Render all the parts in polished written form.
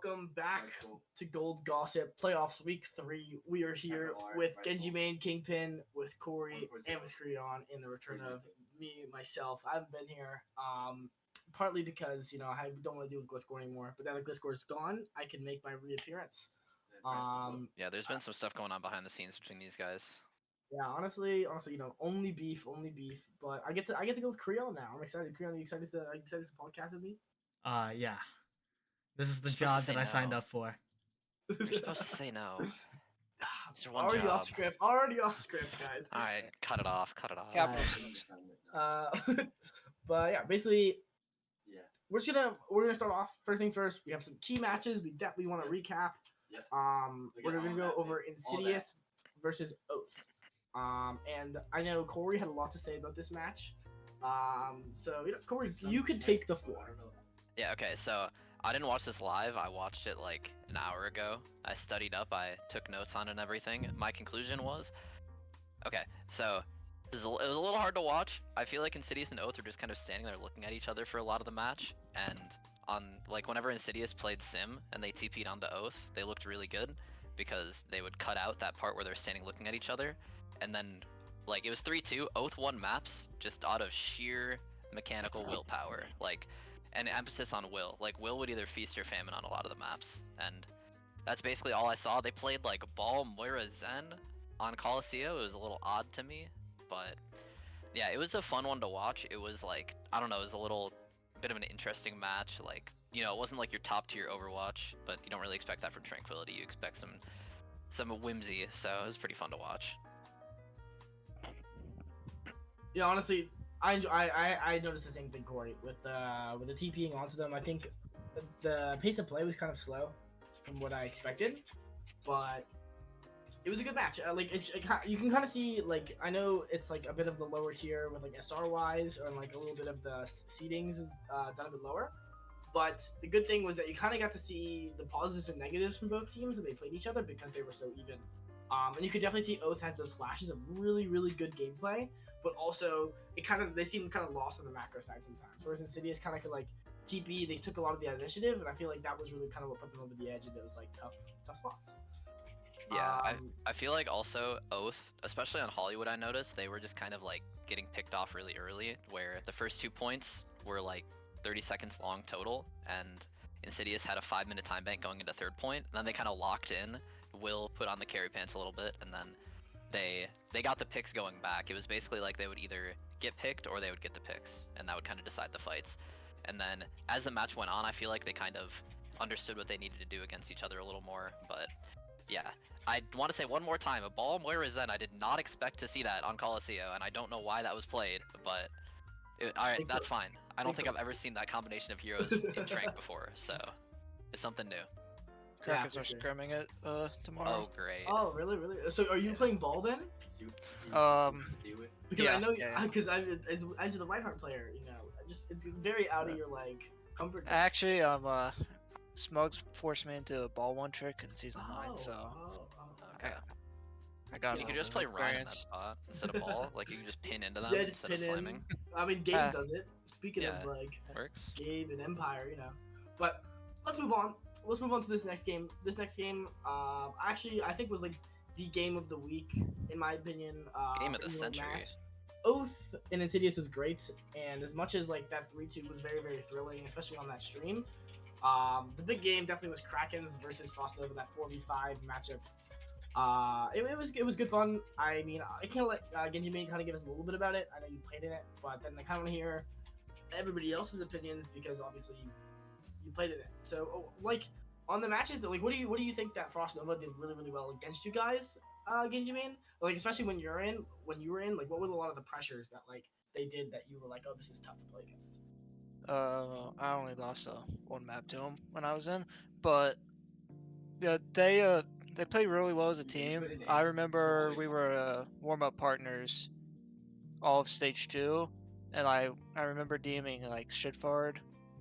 welcome back to Gold Gossip Playoffs Week 3. We are here with Genji Main, Kingpin, with Kory, and with Creon in the return of me, myself. I haven't been here, partly because, I don't want to deal with Gliscor anymore, but now that Gliscor is gone, I can make my reappearance. Yeah, there's been some stuff going on behind the scenes between these guys. Yeah, honestly, only beef. But I get to go with Creon now. I'm excited. Creon, are you excited to podcast with me? Yeah. This is the You're supposed job to say that I signed no. up for. You're supposed to say no. It's your one Already job. off script. Already off script, guys. All right, cut it off. Capital But yeah, basically, we're gonna start off. First things first, we have some key matches we definitely want to recap. We're gonna go over Insidious versus Oath. And I know Kory had a lot to say about this match. So Kory, you could take the floor. Yeah, okay, so I didn't watch this live. I watched it like an hour ago. I studied up. I took notes on it and everything. My conclusion was, okay, so it was a little hard to watch. I feel like Insidious and Oath are just kind of standing there looking at each other for a lot of the match. And whenever Insidious played Sim and they TP'd onto Oath, they looked really good because they would cut out that part where they're standing looking at each other. And then, it was 3-2. Oath won maps just out of sheer mechanical willpower. And emphasis on will. Will would either feast or famine on a lot of the maps. And that's basically all I saw. They played Ball, Moira, Zen on Coliseum. It was a little odd to me. But yeah, it was a fun one to watch. It was I don't know, it was a little bit of an interesting match. It wasn't your top tier Overwatch, but you don't really expect that from Tranquility. You expect some whimsy, so it was pretty fun to watch. Yeah, honestly, I noticed the same thing, Kory, with the TPing onto them. I think the pace of play was kind of slow from what I expected, but it was a good match. You can kind of see, I know it's a bit of the lower tier with SR wise, or a little bit of the seedings is done a bit lower. But the good thing was that you kind of got to see the positives and negatives from both teams when they played each other because they were so even. And you could definitely see Oath has those flashes of really, really good gameplay, but also they seem kind of lost on the macro side sometimes. Whereas Insidious kind of could TP, they took a lot of the initiative, and I feel like that was really kind of what put them over the edge in those tough spots. Yeah, I feel like also Oath, especially on Hollywood, I noticed they were just kind of getting picked off really early, where the first 2 points were 30 seconds long total, and Insidious had a 5-minute time bank going into third point, and then they kind of locked in. Will put on the carry pants a little bit, and then they got the picks going back. It was basically they would either get picked or they would get the picks, and that would kind of decide the fights. And then as the match went on, I feel like they kind of understood what they needed to do against each other a little more. But yeah, I want to say one more time, a Ball, Moira, Zen, I did not expect to see that on Coliseum, and I don't know why that was played, but alright, that's fine. I don't think I've ever seen that combination of heroes in Trank before, so it's something new. Crackers are scrimming it tomorrow. Oh, great. Oh, really? So are you playing Ball then? Because yeah, I know, yeah. because as the Reinhardt player, it's very out of your comfort zone. Actually, Smugs forced me into a Ball 1 trick in season 9, so Okay. I got You it. could just play Ryan in that spot instead of Ball. You can just pin into them Yeah, just instead pin of in. slamming. I mean, Gabe does it. Speaking of Works. Gabe and Empire, But let's move on. Let's move on to this next game. This next game, actually, I think was the game of the week, in my opinion. Game of the century. Match. Oath and Insidious was great, and as much as that 3-2 was very, very thrilling, especially on that stream, the big game definitely was Krakens versus Frost Nova, that 4v5 matchup. It was good fun. I mean, I can't let Genji Main kind of give us a little bit about it. I know you played in it, but then I kind of want to hear everybody else's opinions because obviously you played in it. So, on the matches, what do you think that Frost Nova did really, really well against you guys, Genji Main? Especially when you were in, what were a lot of the pressures that they did that you were oh, this is tough to play against? I only lost one map to them when I was in, but yeah, they played really well as a team. I remember we were warm-up partners all of stage 2, and I remember DMing Shitfard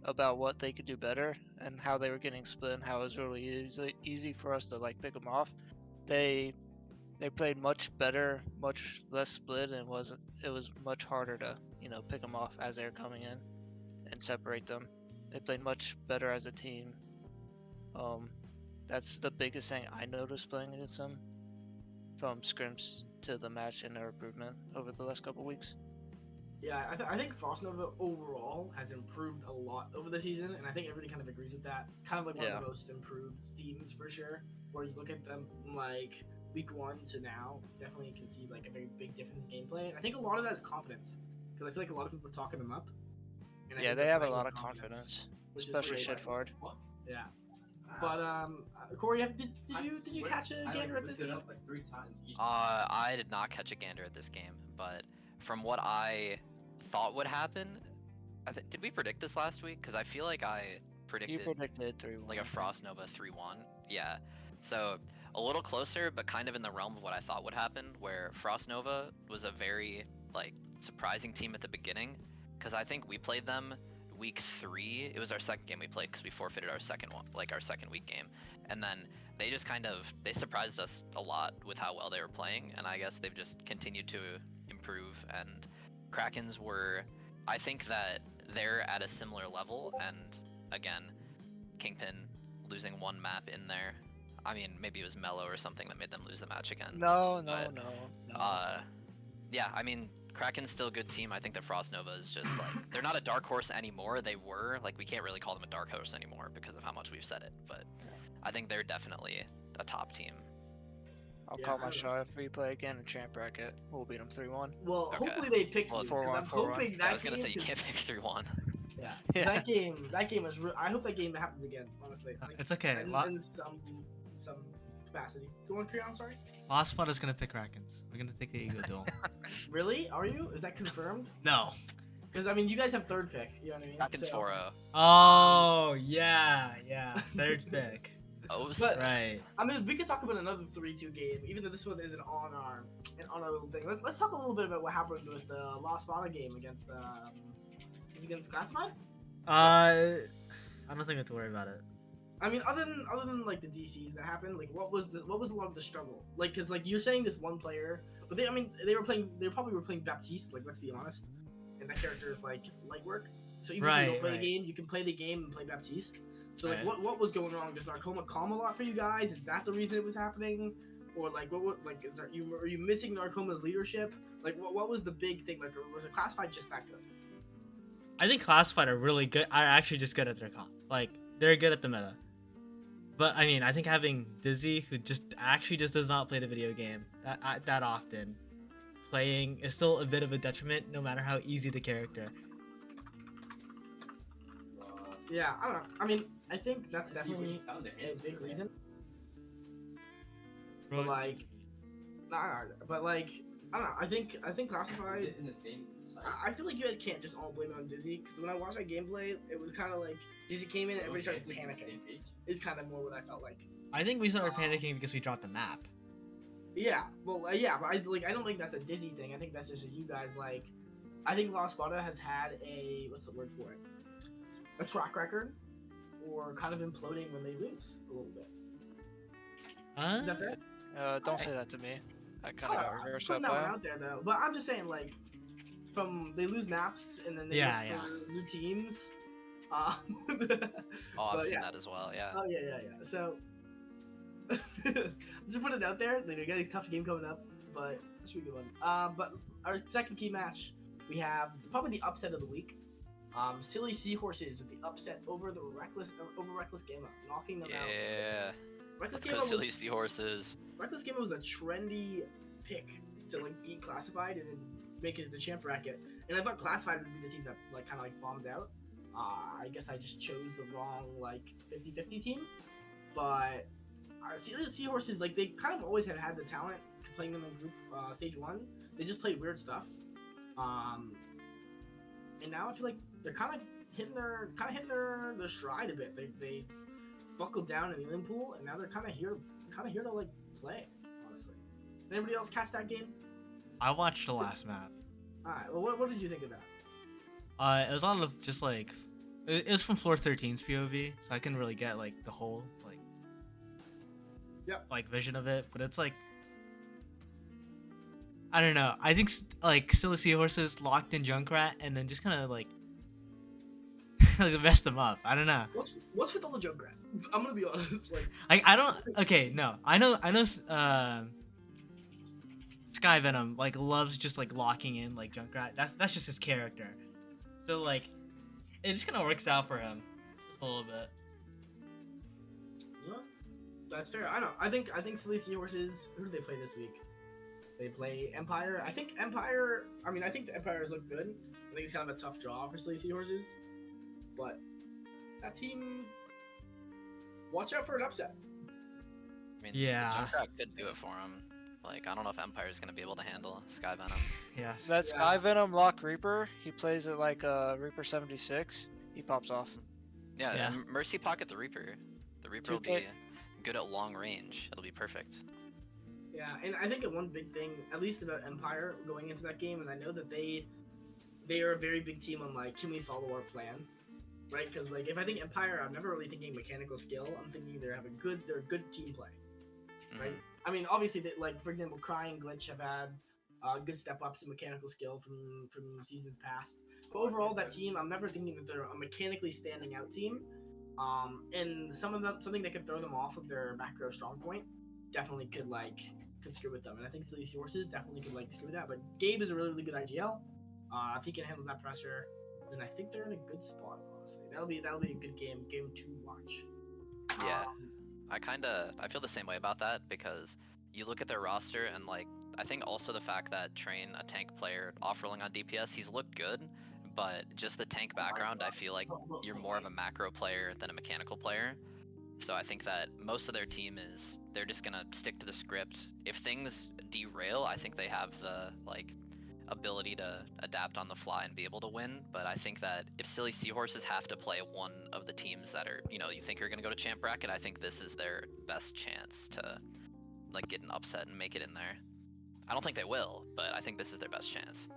about what they could do better and how they were getting split and how it was really easy for us to pick them off. They played much better, much less split, and it was much harder to pick them off as they were coming in and separate them. They played much better as a team That's the biggest thing I noticed playing against them, from scrims to the match and their improvement over the last couple weeks. Yeah, I think Frost Nova overall has improved a lot over the season, and I think everybody kind of agrees with that. Kind of like one of Yeah. the most improved teams for sure. Where you look at them like week 1 to now, definitely can see like a very big difference in gameplay. And I think a lot of that is confidence, because I feel like a lot of people are talking them up. And I Yeah, think they they're have a playing lot with of confidence, which is especially great. Shedford. Yeah. But Kory, did you catch a gander at this game? I did not catch a gander at this game, but from what I thought would happen, did we predict this last week? Because I feel like I You predicted predicted 3-1. like a Frost Nova 3-1. Yeah. So a little closer, but kind of in the realm of what I thought would happen, where Frost Nova was a very like surprising team at the beginning, because I think we played them week 3. It was our second game we played because we forfeited our second one, like our second week game, and then they just they surprised us a lot with how well they were playing, and I guess they've just continued to improve. And Krakens were, I think that they're at a similar level, and again, Kingpin losing one map in there. I mean, maybe it was Mello or something that made them lose the match again. No. Yeah, I mean, Kraken's still a good team. I think that Frost Nova is just like, they're not a dark horse anymore. They were, like, we can't really call them a dark horse anymore because of how much we've said it, but I think they're definitely a top team. I'll Yeah, call I my don't shot if we play again in champ bracket. We'll beat them 3-1. Well, Okay. hopefully they pick Well, you, because 4-1, I'm 4-1. hoping that I was gonna game say you can't pick 3-1. Yeah, Yeah. that game was. I hope that game happens again. Honestly, like, It's okay. in some capacity. Go on, Creon. Sorry. Last spot is gonna pick Krakens. We're gonna take the ego duel. Really? Are you? Is that confirmed? No. Because I mean, you guys have third pick. You know what I mean? Kraken's So- 4-0. Oh yeah. Third pick. Oh, But- Right. I mean, we could talk about another 3-2 game, even though this one isn't on our little thing. Let's talk a little bit about what happened with the Lost Spotted game against was it against Classified? I don't think we have to worry about it. I mean, other than like the DCs that happened, like what was a lot of the struggle? Like, cause like you're saying this one player, but they probably were playing Baptiste. Like, let's be honest, and that character is like light work. So even if you don't play the game, you can play the game and play Baptiste. So like, Right. what was going wrong? Does Narcoma calm a lot for you guys? Is that the reason it was happening? Or like, were you missing Narcoma's leadership? Like, what was the big thing? Like, was it Classified just that good? I think Classified are really good. Are actually just good at their comp. Like they're good at the meta. But I mean, I think having Dizzy, who just does not play the video game that often, playing is still a bit of a detriment, no matter how easy the character. Yeah, I don't know. I mean, I think that's definitely a big reason. But like, but like, I don't know. I think Classified. in the same site? I feel like you guys can't just all blame it on Dizzy, because when I watched that gameplay, it was kind of like Dizzy came in and everybody started panicking. Is kind of more what I felt like. I think we started panicking because we dropped the map. Yeah, well, yeah, but I don't think that's a Dizzy thing. I think that's just a you guys like. I think Lost Sparta has had what's the word for it? A track record for kind of imploding when they lose a little bit. Is that fair? Don't say that to me. I kind of got reversed putting up that one by out there though. But I'm just saying, like, they lose maps and then they Yeah, look for new teams. Oh, I've But seen yeah. that as well. Yeah. Oh yeah. So just put it out there. Like, we got a tough game coming up, but this should be a good one. But our second key match, we have probably the upset of the week. Silly Seahorses with the upset over Reckless Gamma, knocking them out. Yeah. Reckless Let's Gamma go silly was seahorses. Reckless Gamma was a trendy pick to like beat Classified and then make it to the champ bracket. And I thought Classified would be the team that like kind of like bombed out. I guess I just chose the wrong like 50-50 team. But Silly Seahorses, like, they kind of always had the talent, playing them in group stage 1. They just played weird stuff. And now I feel like they're kind of hitting their stride a bit. They buckled down in the Elim pool, and now they're kind of here to like play. Honestly, did anybody else catch that game? I watched the last map. All right. Well, what did you think of that? It was a lot of just like it was from Floor 13's POV, so I couldn't really get like the whole like vision of it. But it's like, I don't know. I think like Silly Seahorses locked in Junkrat and then just kind of like like messed them up. I don't know. What's with all the Junkrat? I'm gonna be honest. Like, I don't. Okay, no. I know. Sky Venom like loves just like locking in like Junkrat. That's just his character. So like, it just kind of works out for him just a little bit. yeah, that's fair. I don't. I think Silly Seahorses. Who do they play this week? They play Empire. I think Empire. I mean, I think the Empires look good. I think it's kind of a tough draw for Silly Seahorses, but that team. Watch out for an upset. I mean, Yeah. Junkrat could do it for him. Like, I don't know if Empire's gonna be able to handle Sky Venom. Yeah. That Sky Venom Lock Reaper, he plays it like a Reaper 76. He pops off. Yeah, Yeah. and Mercy Pocket the Reaper. The Reaper will be good at long range. It'll be perfect. Yeah, and I think one big thing, at least about Empire going into that game, is I know that they are a very big team on like, can we follow our plan, right? Because like if I think Empire, I'm never really thinking mechanical skill. I'm thinking they're a good team play, right? Mhm. I mean, obviously, like for example, Cry and Glitch have had good step ups in mechanical skill from seasons past. But overall, that team, I'm never thinking that they're a mechanically standing out team. And something that could throw them off of their macro strong point definitely could screw with them. And I think Silly Sources definitely could screw with that. But Gabe is a really, really good IGL. If he can handle that pressure, then I think they're in a good spot. Honestly, that'll be a good game to watch. Yeah. I feel the same way about that because you look at their roster and like I think also the fact that Train, a tank player, off-rolling on DPS, he's looked good, but just the tank background, I feel like you're more of a macro player than a mechanical player. So I think that most of their team they're just gonna stick to the script. If things derail, I think they have the ability to adapt on the fly and be able to win. But I think that if Silly Seahorses have to play one of the teams that are, you think are gonna go to champ bracket, I think this is their best chance to get an upset and make it in there. I don't think they will, but I think this is their best chance.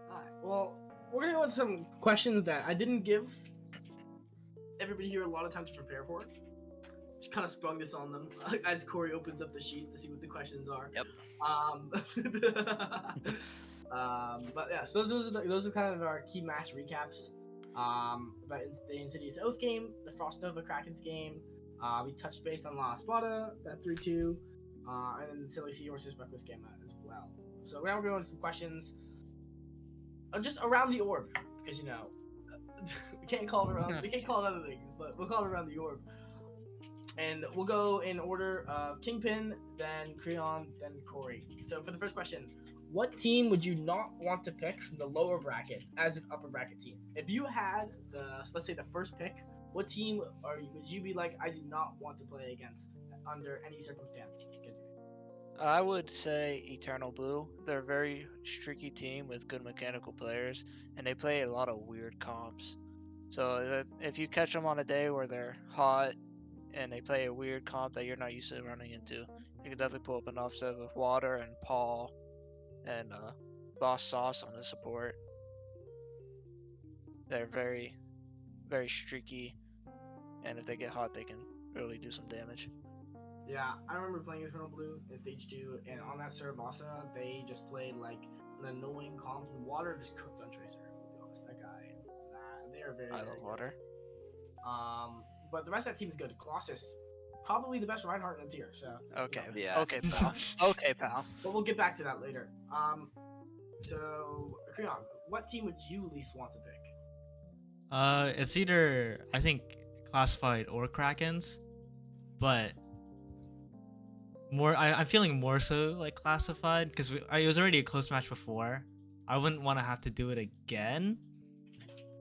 Alright, well, we're gonna go with some questions that I didn't give everybody here a lot of time to prepare for. Just kind of sprung this on them as Kory opens up the sheet to see what the questions are. Yep. But yeah, so those are kind of our key match recaps. But in the Insidious Oath game, the Frost Nova Krakens game, we touched base on La Espada, that 3-2, and then the Silly Seahorses Reckless game as well. So we're gonna go into some questions just around the orb, because we can't call it around. We can't call it other things, but we'll call it around the orb. And we'll go in order of Kingpin, then Creon, then Kory. So for the first question, what team would you not want to pick from the lower bracket as an upper bracket team? If you had let's say the first pick, what team would you be like, I do not want to play against under any circumstance? I would say Eternal Blue. They're a very streaky team with good mechanical players, and they play a lot of weird comps. So if you catch them on a day where they're hot and they play a weird comp that you're not used to running into, you can definitely pull up an offset with Water and Paul and Lost Sauce on the support. They're very, very streaky, and if they get hot, they can really do some damage. Yeah, I remember playing Eternal Blue in Stage 2, and on that Sarabasa, they just played like an annoying comp, and Water just cooked on Tracer. To be honest, that guy, they are very. I love Water. But the rest of that team is good. Colossus, probably the best Reinhardt in the tier. So Okay. Yeah. Okay, pal. Okay, pal. But we'll get back to that later. So Creon, what team would you least want to pick? It's either I think Classified or Krakens, but I'm feeling more so like Classified because it was already a close match before. I wouldn't want to have to do it again,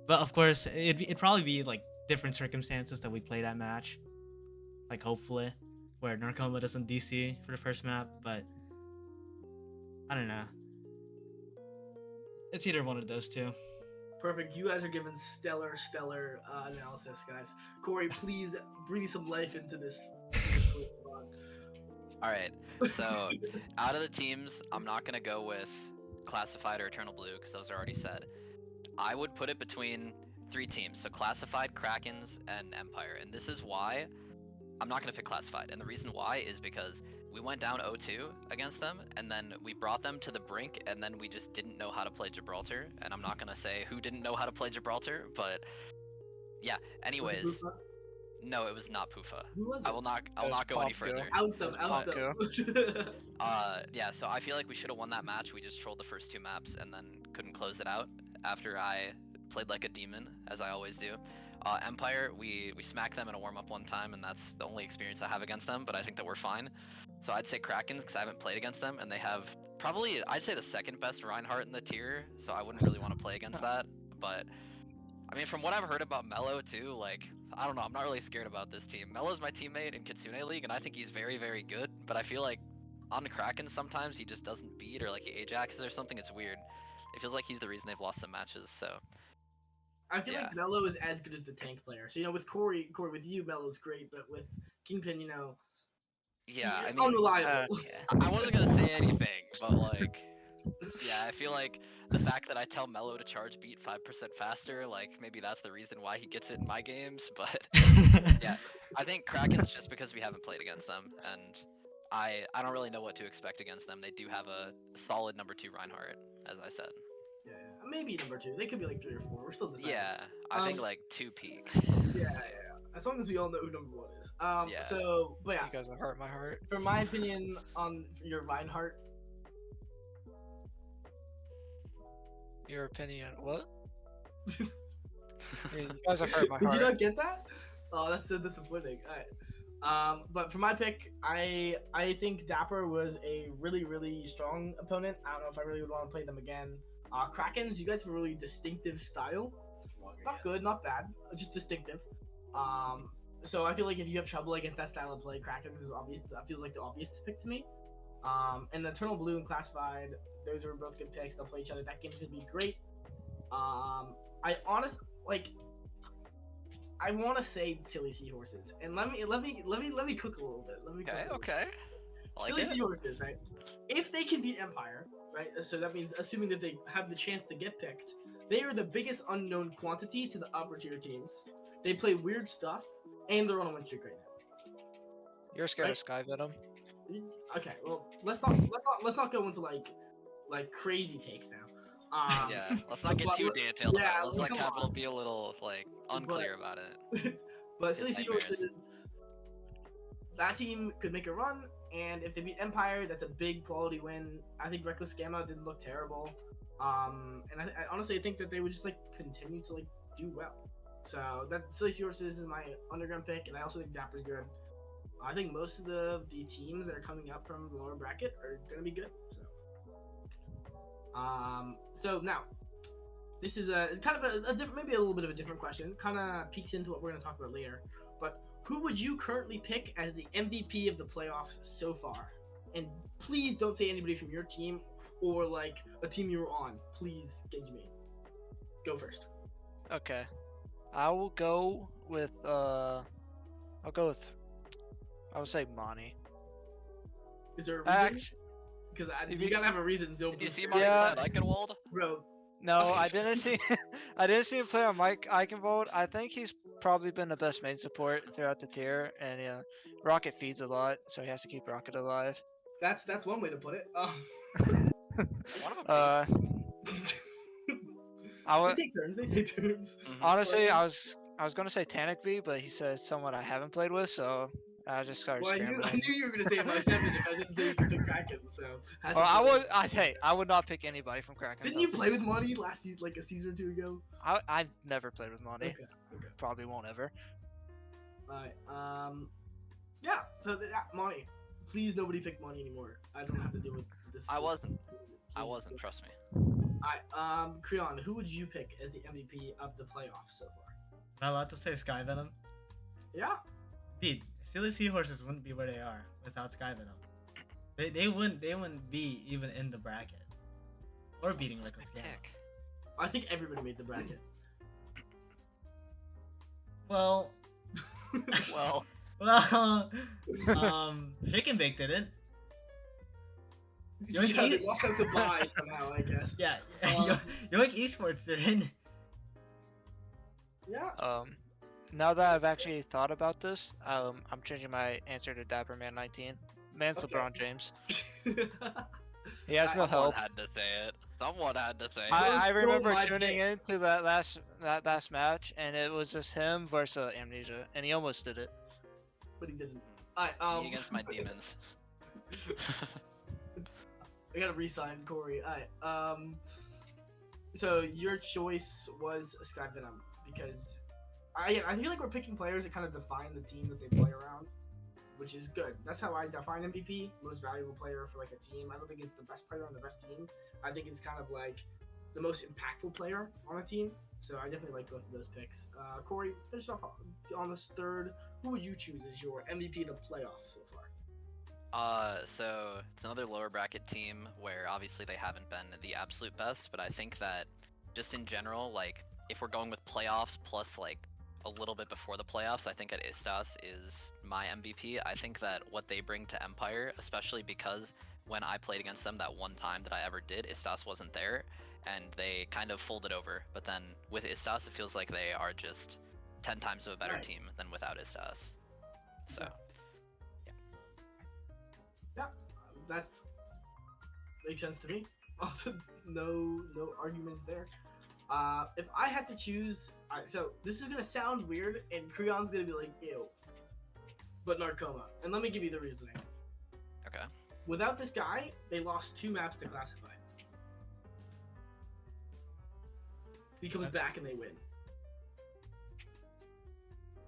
but of course it'd probably be like different circumstances that we play that match, like hopefully where Narcoma doesn't DC for the first map, but I don't know. It's either one of those two. Perfect. You guys are giving stellar analysis, guys. Kory, please breathe some life into this. All right. So out of the teams, I'm not gonna go with Classified or Eternal Blue because those are already said. I would put it between 3 teams, so Classified, Krakens, and Empire. And this is why I'm not going to pick Classified. And the reason why is because we went down 0-2 against them, and then we brought them to the brink, and then we just didn't know how to play Gibraltar. And I'm not going to say who didn't know how to play Gibraltar, but Yeah. Was it Anyways, Bufa? no, it was not Pufa. Who was it? I will not was go any Popko. further. Out them, It was out them. Yeah, so I feel like we should have won that match. We just trolled the first 2 maps and then couldn't close it out after I played like a demon, as I always do. Empire, we smacked them in a warm-up one time, and that's the only experience I have against them, but I think that we're fine. So I'd say Krakens, because I haven't played against them, and they have probably, I'd say the second best Reinhardt in the tier, so I wouldn't really want to play against that. But, I mean, from what I've heard about Mello too, like, I don't know, I'm not really scared about this team. Mello's my teammate in Kitsune League, and I think he's very, very good, but I feel like on Kraken sometimes he just doesn't beat, or like he Ajaxes or something. It's weird. It feels like he's the reason they've lost some matches, so. I feel Yeah. like Mello is as good as the tank player. So, with Kory, with you, Mello's great, but with Kingpin, Yeah, I he's mean, unreliable. I wasn't gonna say anything, but like, yeah, I feel like the fact that I tell Mello to charge beat 5% faster, like maybe that's the reason why he gets it in my games. But yeah, I think Kraken's just because we haven't played against them, and I don't really know what to expect against them. They do have a solid number 2 Reinhardt, as I said. Yeah, maybe number 2. They could be like 3 or 4. We're still deciding. Yeah, I think like 2 peaks. Yeah. As long as we all know who number 1 is. Yeah. So, but yeah, You guys have hurt my heart. for my opinion on your Reinhardt, Your opinion, what? You guys have hurt my did heart. you not get that? Oh, that's so disappointing. All right. But for my pick, I think Dapper was a really, really strong opponent. I don't know if I really would want to play them again. Krakens, you guys have a really distinctive style. Not good, not bad, just distinctive. So I feel like if you have trouble against that style of play, Krakens is obvious. That feels like the obvious pick to me. And the Eternal Blue and Classified, those are both good picks. They'll play each other. That game's gonna be great. I honestly I want to say Silly Seahorses, and let me cook a little bit. Okay. I like Silly it. Seahorses, right? If they can beat Empire, right? So that means assuming that they have the chance to get picked, they are the biggest unknown quantity to the upper tier teams. They play weird stuff, and they're on a win streak right now. You're scared Right? of Sky Venom. Okay, well let's not go into like crazy takes now. Yeah, let's not get but- too detailed yeah, about it. Let's let come Kapitol on. be a little like unclear about it. But Silly His nightmares. Seahorses, that team could make a run, and if they beat Empire, that's a big quality win. I think Reckless Gamma didn't look terrible, and I honestly think that they would just like continue to like do well. So that Silly Seahorses is my underground pick, and I also think Dapper's good. I think most of the teams that are coming up from the lower bracket are gonna be good. So now, this is a kind of a different, maybe a little bit of a different question. Kind of peeks into what we're going to talk about later. But who would you currently pick as the MVP of the playoffs so far? And please don't say anybody from your team or like a team you were on. Please, Genjime. Go first. Okay. I will go with I would say Monty. Is there a reason? Actually, Because if you you- gotta have a reason. So Did you see Yeah. Mike Eichenwald? bro. no, I didn't see him play on Mike Eichenwald. I think he's probably been the best main support throughout the tier, and yeah, Rocket feeds a lot, so he has to keep Rocket alive. That's one way to put it. One of them. I They would take turns. They take turns. honestly, I was gonna say Tanic B, but he said someone I haven't played with, so I just started Well, I scrambling. knew you were gonna say my 7 if I didn't say you could pick Kraken. So. had to Well, say it. I would not pick anybody from Kraken. Didn't you play with Monty last season, like a season or 2 ago? I never played with Monty. Okay. Probably won't ever. Alright. Yeah. So Monty, please nobody pick Monty anymore. I don't have to deal with this. I wasn't. I Please. wasn't. Trust me. Alright. Creon, who would you pick as the MVP of the playoffs so far? Am I allowed to say Sky Venom? Yeah. Dude, Silly Seahorses wouldn't be where they are without Sky Venom. They wouldn't be even in the bracket. Or beating Reckless Gamma. Pick. I think everybody made the bracket. Well, Well, Chicken Bake didn't. Yeah, they lost out to buy somehow, I guess. Yeah, Um, Yoink Esports didn't. Yeah. Now that I've actually thought about this, I'm changing my answer to Dapperman 19. Man's Okay. LeBron James. He has no someone help. had to say it. Someone had to say. I Those remember throw my tuning pick. into that last match, and it was just him versus Amnesia, and he almost did it. But he didn't. Alright, Me against my demons. I gotta re-sign Kory. Alright, so your choice was Sky Venom because I feel like we're picking players that kind of define the team that they play around, which is good. That's how I define MVP, most valuable player for like a team. I don't think it's the best player on the best team. I think it's kind of like the most impactful player on a team. So I definitely like both of those picks. Kory, finish off on this third. Who would you choose as your MVP of the playoffs so far? So it's another lower bracket team where obviously they haven't been the absolute best, but I think that just in general, like if we're going with playoffs plus like a little bit before the playoffs, I think at Istas is my MVP. I think that what they bring to Empire, especially because when I played against them that one time that I ever did, Istas wasn't there and they kind of folded over. But then with Istas, it feels like they are just 10 times of a better Right. team than without Istas. So. Yeah, that's makes sense to me. Also, no arguments there. If I had to choose, so this is gonna sound weird, and Creon's gonna be like, "Ew," but Narcoma. And let me give you the reasoning. Okay. Without this guy, they lost 2 maps to classify. He comes back and they win.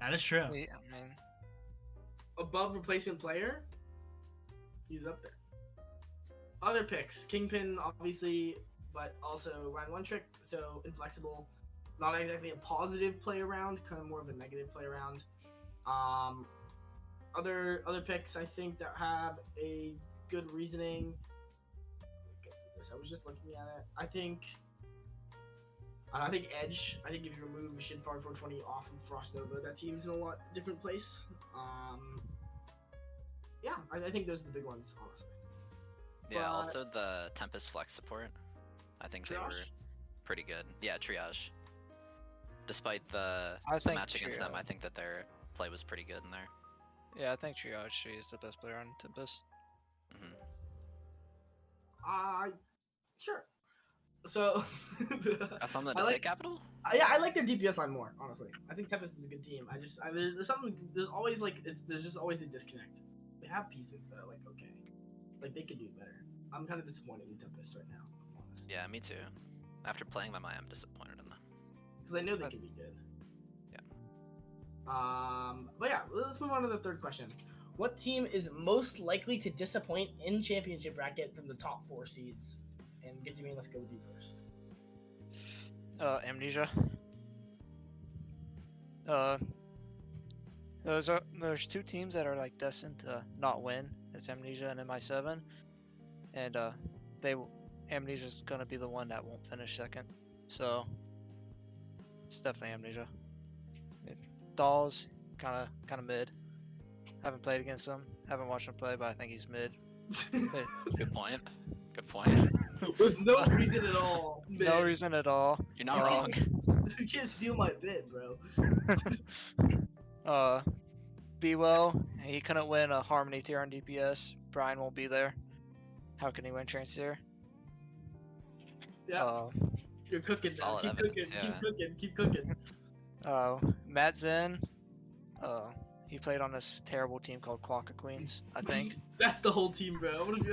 That is true. I mean, Above replacement player, he's up there. Other picks, Kingpin, obviously, but also Ryan One Trick, so inflexible. Not exactly a positive play around, kind of more of a negative play around. Other picks, I think, that have a good reasoning. I was just looking at it. I think Edge. I think if you remove Shidfar 420 off of Frost Nova, that team's in a lot different place. Yeah, I think those are the big ones, honestly. Yeah, But- also the Tempest Flex support. I think they were Triage? pretty good. Yeah, Triage. Despite the I think match against them, Triage. I think that their play was pretty good in there. yeah, I think Triage is the best player on Tempest. Hmm. Sure. So, Got something I to say, like, Capital? yeah, I like their DPS line more, honestly. I think Tempest is a good team. There's something, there's always like, there's just always a disconnect. They have pieces that are like, okay, like they could do better. I'm kind of disappointed in Tempest right now, if I'm honest. Yeah, me too. After playing them, I am disappointed in them. Because I know they can be good. Yeah. But yeah, let's move on to the third question. What team is most likely to disappoint in championship bracket from the top 4 seeds? And Gidjimine, let's go with you first. Amnesia. There's 2 teams that are like destined to not win. It's Amnesia and MI7, and Amnesia's gonna be the one that won't finish second. So it's definitely Amnesia. Dolls, kind of mid. Haven't played against him. Haven't watched him play, but I think he's mid. Good point. Good point. With no reason at all. No man. reason at all. You're not wrong. You can't steal my bid, bro. Be well. He couldn't win a Harmony tier on DPS. Brian won't be there. How can he win Trance tier? Yeah, you're cooking now. Solid Keep evidence, cooking. Keep cooking. Matt Zen. He played on this terrible team called Quokka Queens, I think. That's the whole team, bro. I'm gonna be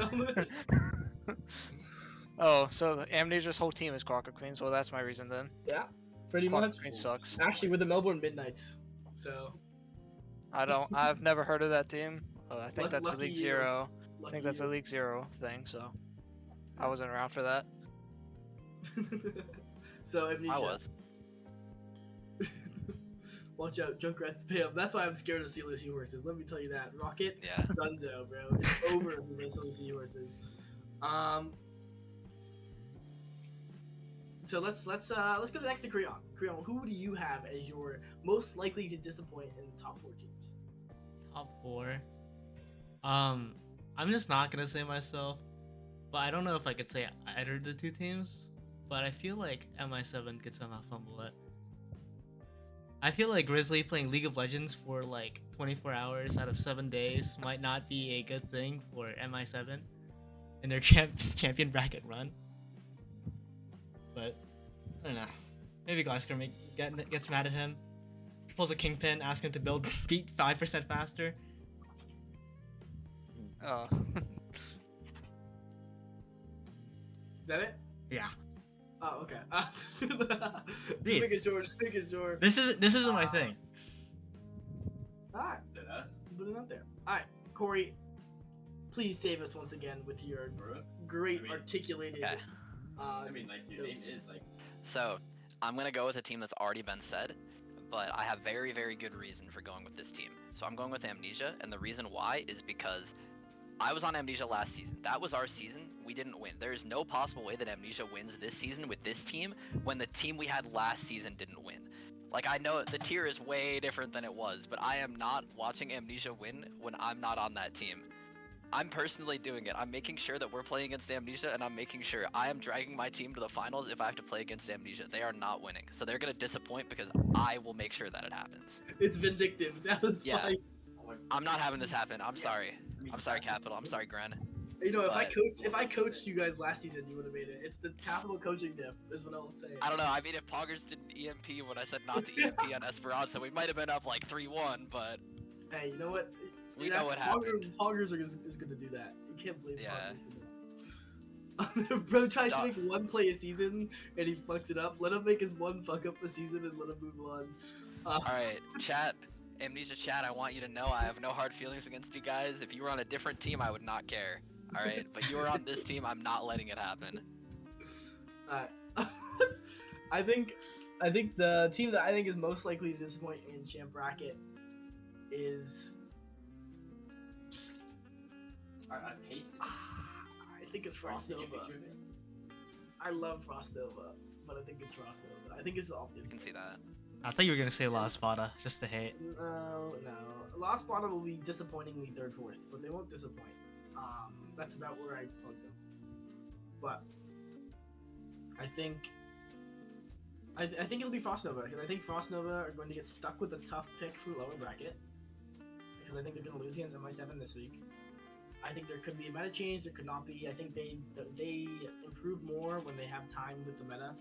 honest. So the Amnesia's whole team is Quokka Queens. Well, that's my reason then. Yeah, pretty Quokka much. Queens sucks. Actually, with the Melbourne Midnights. So. I've never heard of that team. I think that's a Lucky League you. Zero. I Lucky think that's a you. League Zero thing. So I wasn't around for that. So Amnesia. I was. Watch out, Junkrat spam. That's why I'm scared of Sealess Seahorses. Let me tell you that. Rocket, Yeah. Dunzo, bro. It's over for the Sealess Seahorses. So let's go next to Creon. Creon, who do you have as your most likely to disappoint in the top 4 teams? Top 4. I'm just not gonna say myself, but I don't know if I could say either of the 2 teams. But I feel like MI7 could somehow fumble it. I feel like Grizzly playing League of Legends for like 24 hours out of 7 days might not be a good thing for MI7 in their champion bracket run. but I don't know. Maybe Glasgow gets mad at him, pulls a Kingpin, asks him to build beat 5% faster. Oh. Is that it? Yeah. Oh, okay. Just Dude. making sure. Just making sure. This isn't my thing. Alright. Put it out there. Alright, Kory, please save us once again with your great articulated. Okay. Your name is like. So, I'm gonna go with a team that's already been said, but I have very, very good reason for going with this team. So I'm going with Amnesia, and the reason why is because I was on Amnesia last season. That was our season. We didn't win. There is no possible way that Amnesia wins this season with this team when the team we had last season didn't win. Like, I know the tier is way different than it was, but I am not watching Amnesia win when I'm not on that team. I'm personally doing it. I'm making sure that we're playing against Amnesia, and I'm making sure I am dragging my team to the finals if I have to play against Amnesia. They are not winning, so they're gonna disappoint because I will make sure that it happens. It's vindictive. That was Yeah. fine. I'm not having this happen. I'm sorry. I'm sorry, Kapitol. I'm sorry, Gren. You know, if But- I coached you guys last season, you would have made it. It's the Capital coaching diff, is what I will say. I don't know. I mean, if Poggers didn't EMP when I said not to EMP on Esperanza, we might have been up like 3-1, but Hey, you know what? we know what happened. Poggers is going to do that. You can't believe Yeah. Poggers. Bro tries to Dog. make one play a season and he fucks it up. Let him make his one fuck up a season and let him move on. Alright, chat. Amnesia chat, I want you to know I have no hard feelings against you guys. If you were on a different team, I would not care. Alright, but you were on this team, I'm not letting it happen. I think the team that I think is most likely to disappoint in champ bracket is I pasted. I think it's Frost Nova. I love Frost Nova, but I think it's Frost Nova. I think it's the obvious. You can see that. I thought you were gonna say La Espada, just to hate. No. Lost Bottom will be disappointingly 3rd, 4th, but they won't disappoint. That's about where I plugged them. But I think it'll be Frost Nova, because I think Frost Nova are going to get stuck with a tough pick for lower bracket, because I think they're going to lose against MI7 this week. I think there could be a meta change, there could not be. I think they improve more when they have time with the meta.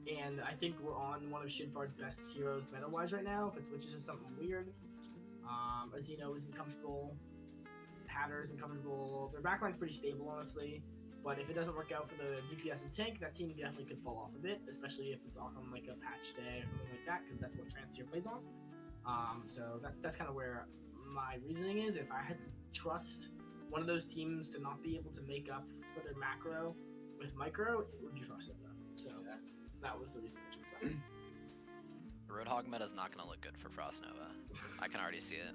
And I think we're on one of Shinfard's best heroes meta-wise right now. If it switches to something weird, Azino isn't comfortable, Hatter isn't comfortable. Their backline's pretty stable, honestly. But if it doesn't work out for the DPS and tank, that team definitely could fall off a bit, especially if it's on like a patch day or something like that, because that's what Trans tier plays on. So that's kind of where my reasoning is. If I had to trust one of those teams to not be able to make up for their macro with micro, it would be Frost Nova. So that was the reason I chose that. Roadhog meta is not going to look good for Frost Nova. I can already see it.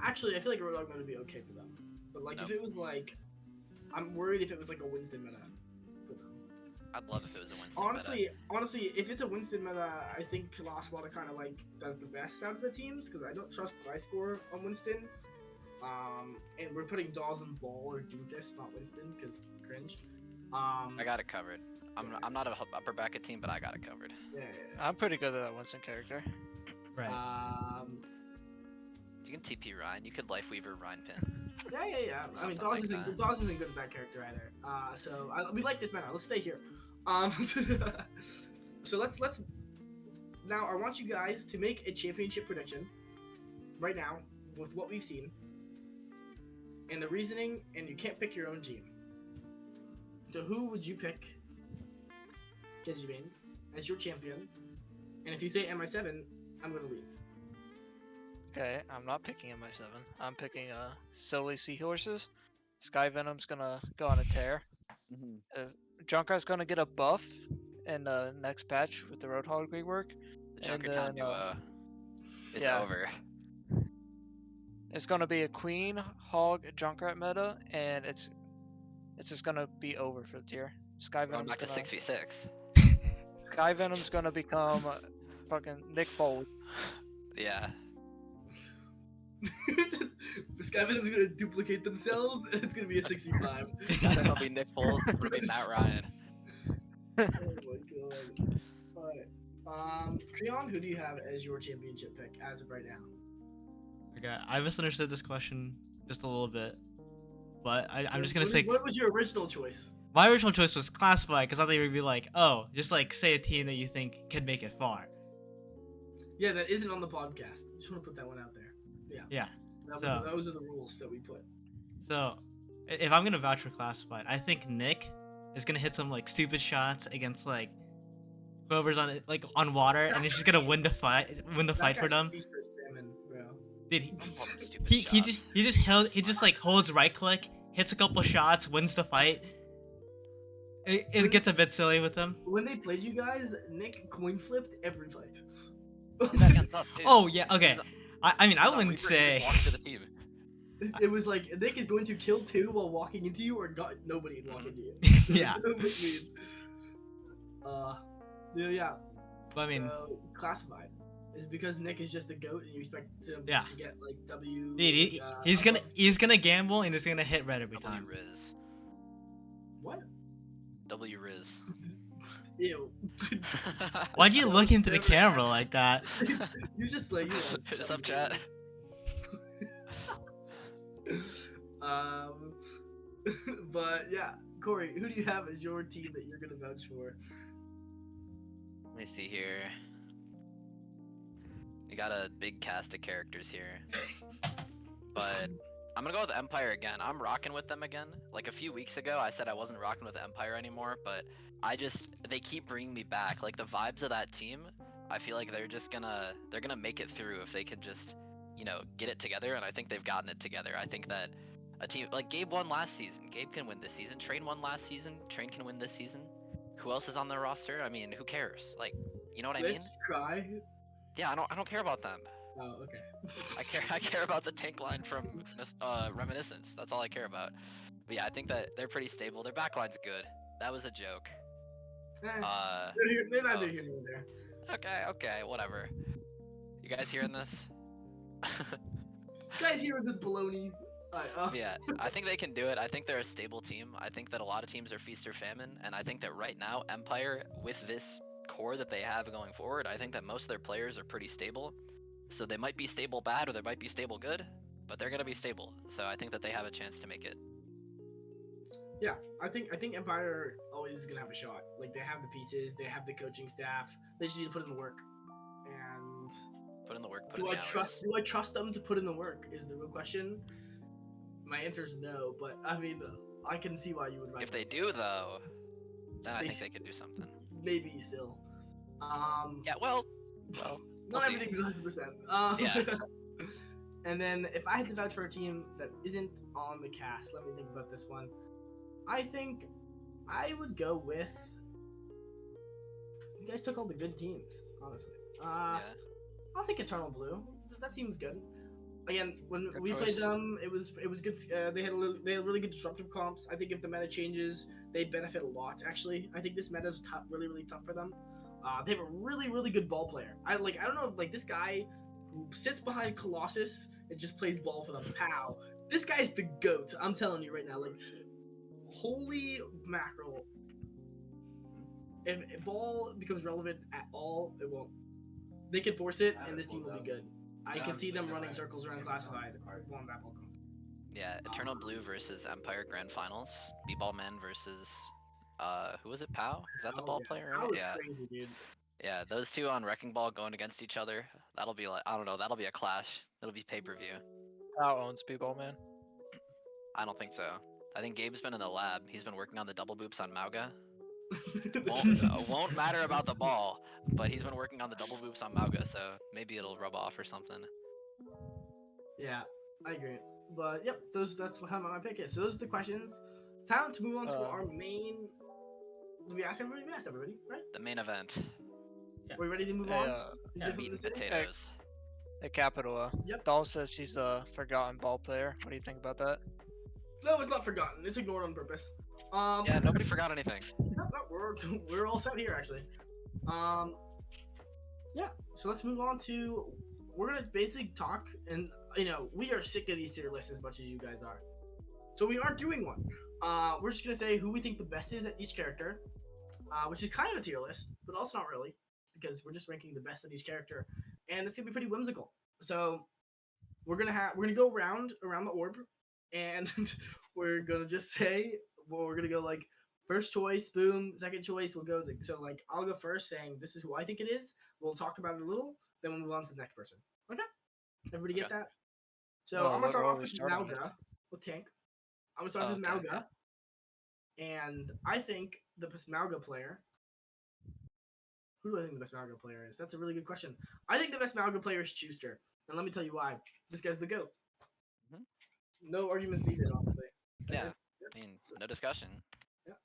Actually, I feel like Roadhog meta would be okay for them. But like, if it was like, I'm worried if it was like a Winston meta for them. I'd love if it was a Winston meta. Honestly, if it's a Winston meta, I think Lost Water kind of like does the best out of the teams, because I don't trust my score on Winston. And we're putting Dolls and Ball or Doomfist, not Winston, because cringe. I got it covered. I'm not a upper bracket team, but I got it covered. Yeah. I'm pretty good at that Winston character. Right. You can TP Ryan. You could Lifeweaver Ryan pin. Yeah. I mean, Something like Dawes isn't good at that character either. So we like this meta. Let's stay here. So let's now. I want you guys to make a championship prediction right now with what we've seen and the reasoning. And you can't pick your own team. So who would you pick, Genjibane, as your champion? And if you say MI7, I'm gonna leave. Okay, I'm not picking MI7. I'm picking solely Seahorses. Sky Venom's gonna go on a tear. Junkrat's gonna get a buff in the next patch with the Roadhog rework. The And Junkertown then, duo. It's yeah. over. It's gonna be a Queen Hog Junkrat meta, and it's just gonna be over for the tier. Sky Going Venom's back to gonna 6v6. Sky Venom's gonna become fucking Nick Foley. Yeah. Sky Venom's gonna duplicate themselves, and it's gonna be a 65. Then it'll be Nick Foles. It'll be Matt Ryan. Oh my god. Alright. Creon, who do you have as your championship pick as of right now? Okay, I misunderstood this question just a little bit, but I'm just gonna say What was your original choice? My original choice was classified because I thought you would be like, oh, just like say a team that you think can make it far. Yeah, that isn't on the podcast. Just want to put that one out there. Yeah. Yeah. Those are the rules that we put. So, if I'm gonna vouch for classified, I think Nick is gonna hit some like stupid shots against like whoever's on it, like on water, and he's just gonna win the fight That for guy's them. feast for famine, bro. Dude, All them stupid he just like holds right click, hits a couple shots, wins the fight. It gets a bit silly with him. When they played you guys, Nick coin flipped every fight. He's that against us, too. Oh yeah, okay. I mean I No, wouldn't we say. walked to the team. It was like Nick is going to kill 2 while walking into you, or nobody and walk into you. Yeah. There's no between. Yeah. But I mean, So, classified is because Nick is just the goat, and you expect him Yeah. to get like W. dude, like, he's gonna gamble and he's gonna hit red every W time. Riz. What? W Riz. Ew. Why'd you look into the camera like that? You just like you. What's up, chat? But yeah, Kory, who do you have as your team that you're gonna vouch for? Let me see here. You got a big cast of characters here. But I'm gonna go with Empire again. I'm rocking with them again. Like a few weeks ago, I said I wasn't rocking with Empire anymore, but they keep bringing me back. Like the vibes of that team, I feel like they're gonna make it through if they can just, get it together. And I think they've gotten it together. I think that a team like Gabe won last season. Gabe can win this season. Train won last season. Train can win this season. Who else is on their roster? I mean, who cares? Like, you know what I mean? Cry. Yeah, I don't care about them. Oh, okay. I care about the tank line from Reminiscence. That's all I care about. But yeah, I think that they're pretty stable. Their backline's good. That was a joke. They're neither here nor there. Okay, whatever. You guys hearing this? You guys hearing this baloney? Yeah, I think they can do it. I think they're a stable team. I think that a lot of teams are feast or famine, and I think that right now Empire, with this core that they have going forward, I think that most of their players are pretty stable. So they might be stable bad or they might be stable good, but they're gonna be stable. So I think that they have a chance to make it. Yeah, I think Empire always is gonna have a shot. Like they have the pieces, they have the coaching staff. They just need to put in the work. And Put in the work. do I trust them to put in the work? Is the real question. My answer is no, but I mean, I can see why you would. If they do though, then I think they could do something. Maybe still. Yeah. Well. Not we'll see. everything's 100%. Yeah. And then if I had to vouch for a team that isn't on the cast, let me think about this one. I think I would go with. You guys took all the good teams, honestly. Yeah. I'll take Eternal Blue. That seems good. Again, when Good we choice. played them, it was good. They had really good disruptive comps. I think if the meta changes, they benefit a lot. Actually, I think this meta is really tough for them. They have a really good ball player. I don't know, like this guy who sits behind Colossus and just plays ball for them. Pow! This guy's the goat. I'm telling you right now. Like, holy mackerel! If ball becomes relevant at all, it won't. They can force it, and this team will be good. I can see them running circles around Classified on that ball comp. Yeah. Eternal Blue versus Empire Grand Finals. B-Ball Man versus who was it? Pow? Is that the ball player? That Right? was Yeah. crazy, dude. Yeah. Those two on Wrecking Ball going against each other. That'll be like, I don't know. That'll be a clash. It'll be pay-per-view. How owns Speedball Man? I don't think so. I think Gabe's been in the lab. He's been working on the double boops on Mauga. Won't matter about the ball, but he's been working on the double boops on Mauga, so maybe it'll rub off or something. Yeah, I agree. But yep, that's how my pick is. So those are the questions. Time to move on to our main. Did we ask everybody? We asked everybody, right? The main event. Are we ready to move on? Yeah, meat and potatoes. At Kapitol. Yep. Doll says she's the forgotten ball player. What do you think about that? No, it's not forgotten. It's ignored on purpose. Yeah, nobody forgot anything. No, we're all set here actually. Yeah. So let's move on to. We're gonna basically talk, and we are sick of these tier lists as much as you guys are. So we aren't doing one. We're just gonna say who we think the best is at each character, which is kind of a tier list, but also not really, because we're just ranking the best at each character, and it's gonna be pretty whimsical. So we're gonna go around the orb, and we're gonna just say, we're gonna go like First choice, boom. Second choice, we'll go to. So like, I'll go first, saying this is who I think it is. We'll talk about it a little, then we'll move on to the next person. Okay. Everybody gets that. So I'm gonna What start role are off we with starting with? Mauga. With Tank. I'm gonna start Oh, with okay, Mauga, okay. and I think the best Mauga player. Who do I think the best Mauga player is? That's a really good question. I think the best Mauga player is Schuster, and let me tell you why. This guy's the goat. Mhm. No arguments needed, honestly. Yeah. Yep. I mean, no discussion. Yep.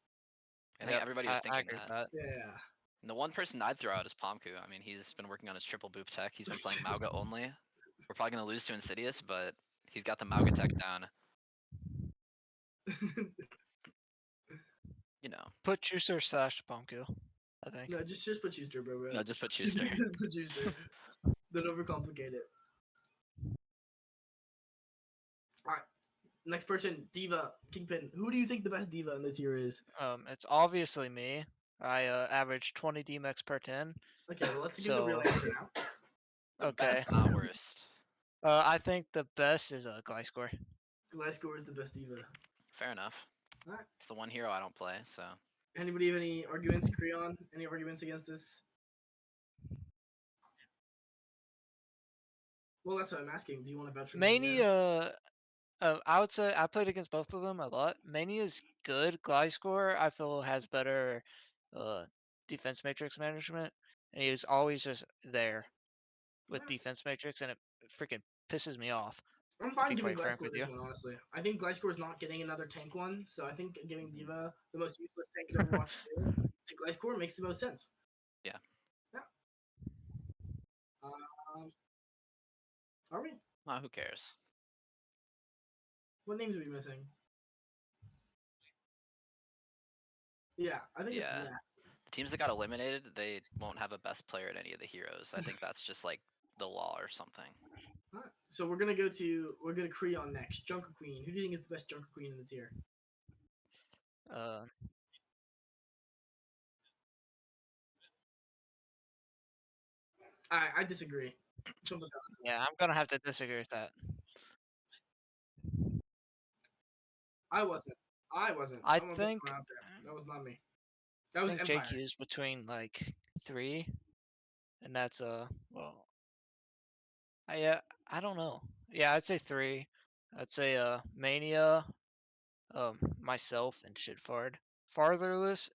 I think everybody was I thinking agree with that. that. Yeah. And the one person I'd throw out is Pomku. I mean, he's been working on his triple boop tech. He's been playing Mauga only. We're probably gonna lose to Insidious, but he's got the Mauga tech down. You know. Put Juicer / Pumpkin, I think. No, just put Schuster, bro. No, just put Just Schuster. put Schuster. Don't overcomplicate it. All right. Next person, Diva, Kingpin. Who do you think the best Diva in the tier is? It's obviously me. I average 20 DMX per 10. Okay, well, let's give the real So, answer now. The okay. best, not worst. I think the best is Gliscor. Glasgow is the best Diva. Fair enough. All right. It's the one hero I don't play, so. Anybody have any arguments, Creon? Any arguments against this? Well, that's what I'm asking. Do you want to vouch for Mania? Mania, I would say I played against both of them a lot. Mania's good. Gliscor, I feel, has better uh, defense matrix management. And he was always just there with Yeah. defense matrix, and it freaking pisses me off, I'm to fine be giving quite frank Glasgow with this you. one, honestly. I think Glasgow is not getting another tank one, so I think giving Diva the most useless tank in Overwatch 2 to Glasgow makes the most sense. Yeah. Yeah. Are we? Who cares? What names are we missing? Yeah, I think it's Yeah. yeah. The teams that got eliminated, they won't have a best player in any of the heroes. I think that's just like the law or something. All right. So we're gonna Creon next. Junker Queen. Who do you think is the best Junker Queen in the tier? Uh, I disagree. yeah, I'm gonna have to disagree with that. I wasn't. I wasn't. I I'm gonna put think that out there. That was not me. I That was think Empire. JQ's between like 3, and that's well, I don't know. Yeah, I'd say 3. I'd say Mania, myself, and Shitfard. Fartherless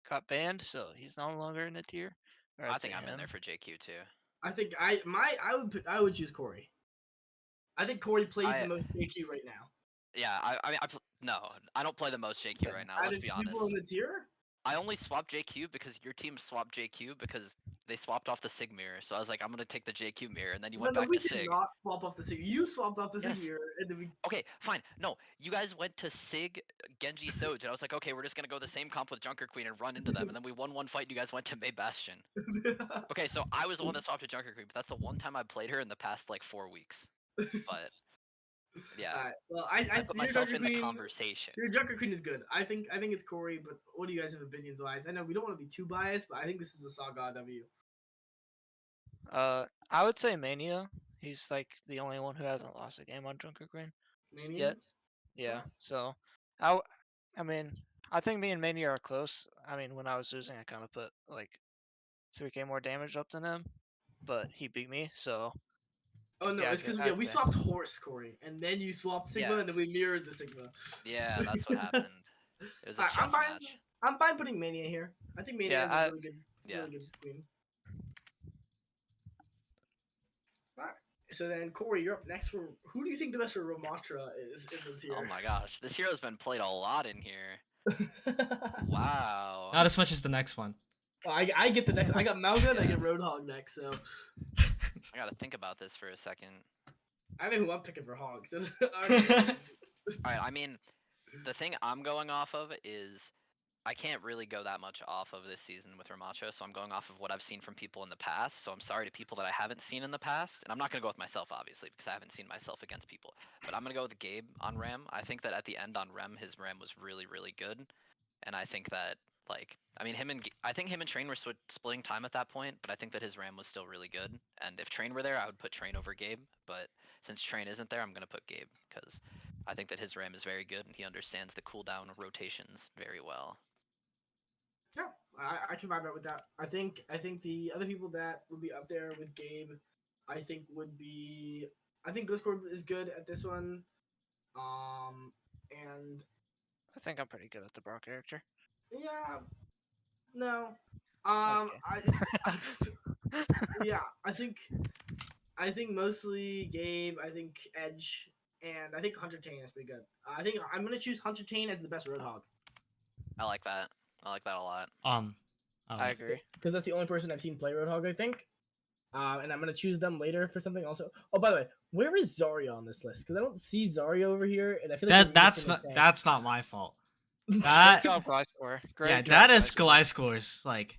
got banned, so he's no longer in the tier. Or I I'd say think I'm in him. there for JQ too. I think I would choose Kory. I think Kory plays the I most JQ right now. yeah, I mean no, I don't play the most JQ right now. Out Let's of be people honest. in the tier, I only swapped JQ because your team swapped JQ because they swapped off the Sig mirror. So I was like, I'm gonna take the JQ mirror, and then you went no, back we to did Sig. not swap off the Sig. You swapped off the Sig Yes. mirror, and then we. Okay, fine. No, you guys went to Sig, Genji, Soj, and I was like, okay, we're just gonna go the same comp with Junker Queen and run into them, and then we won one fight, and you guys went to May Bastion. Okay, so I was the one that swapped to Junker Queen, but that's the one time I played her in the past like 4 weeks. But yeah, Alright, well, I put your myself Junker in the Queen. conversation. Your Junker Queen is good. I think it's Kory, but what do you guys have opinions wise? I know we don't want to be too biased, but I think this is a Saga W. I would say Mania. He's like the only one who hasn't lost a game on Junker Queen Mania. yet. Yeah. So, I mean, I think me and Mania are close. I mean, when I was losing, I kind of put like 3k more damage up than him, but he beat me. So Oh no, yeah, it's because I'd we say. swapped Horse, Kory, and then you swapped Sigma, Yeah. and then we mirrored the Sigma. Yeah, that's what happened. It was a I'm chess fine. match. I'm fine putting Mania here. I think Mania Yeah, is a Yeah. really good queen. Alright. So then, Kory, you're up next. For who do you think the best for Ramatra is in the tier? Oh my gosh, this hero's been played a lot in here. Wow. Not as much as the next one. I get the next. I got Malga and I get Roadhog next. So I gotta think about this for a second. I know who I'm picking for Hogs. Alright, I mean, the thing I'm going off of is I can't really go that much off of this season with Ramacho, so I'm going off of what I've seen from people in the past. So I'm sorry to people that I haven't seen in the past, and I'm not gonna go with myself obviously because I haven't seen myself against people. But I'm gonna go with Gabe on Rem. I think that at the end on Rem, his Rem was really, really good, and I think that like I mean I think him and Train were splitting time at that point, but I think that his Ram was still really good. And if Train were there, I would put Train over Gabe. But since Train isn't there, I'm gonna put Gabe because I think that his Ram is very good and he understands the cooldown rotations very well. Yeah, I can vibe out with that. I think the other people that would be up there with Gabe, I think would be I think Discord is good at this one. And I think I'm pretty good at the bro character. yeah, no, Okay. I yeah, I think mostly Gabe. I think Edge, and I think Hunter Tane is pretty good. I think I'm gonna choose Hunter Tane as the best Roadhog I like that. I like that a lot. I agree. because that's the only person I've seen play Roadhog. I think. And I'm gonna choose them later for something also. Oh, by the way, where is Zarya on this list? Because I don't see Zarya over here, and I feel like That's not my fault. Great That job, Gliscor. Great yeah, job, that is Gliscor. Gliscor's like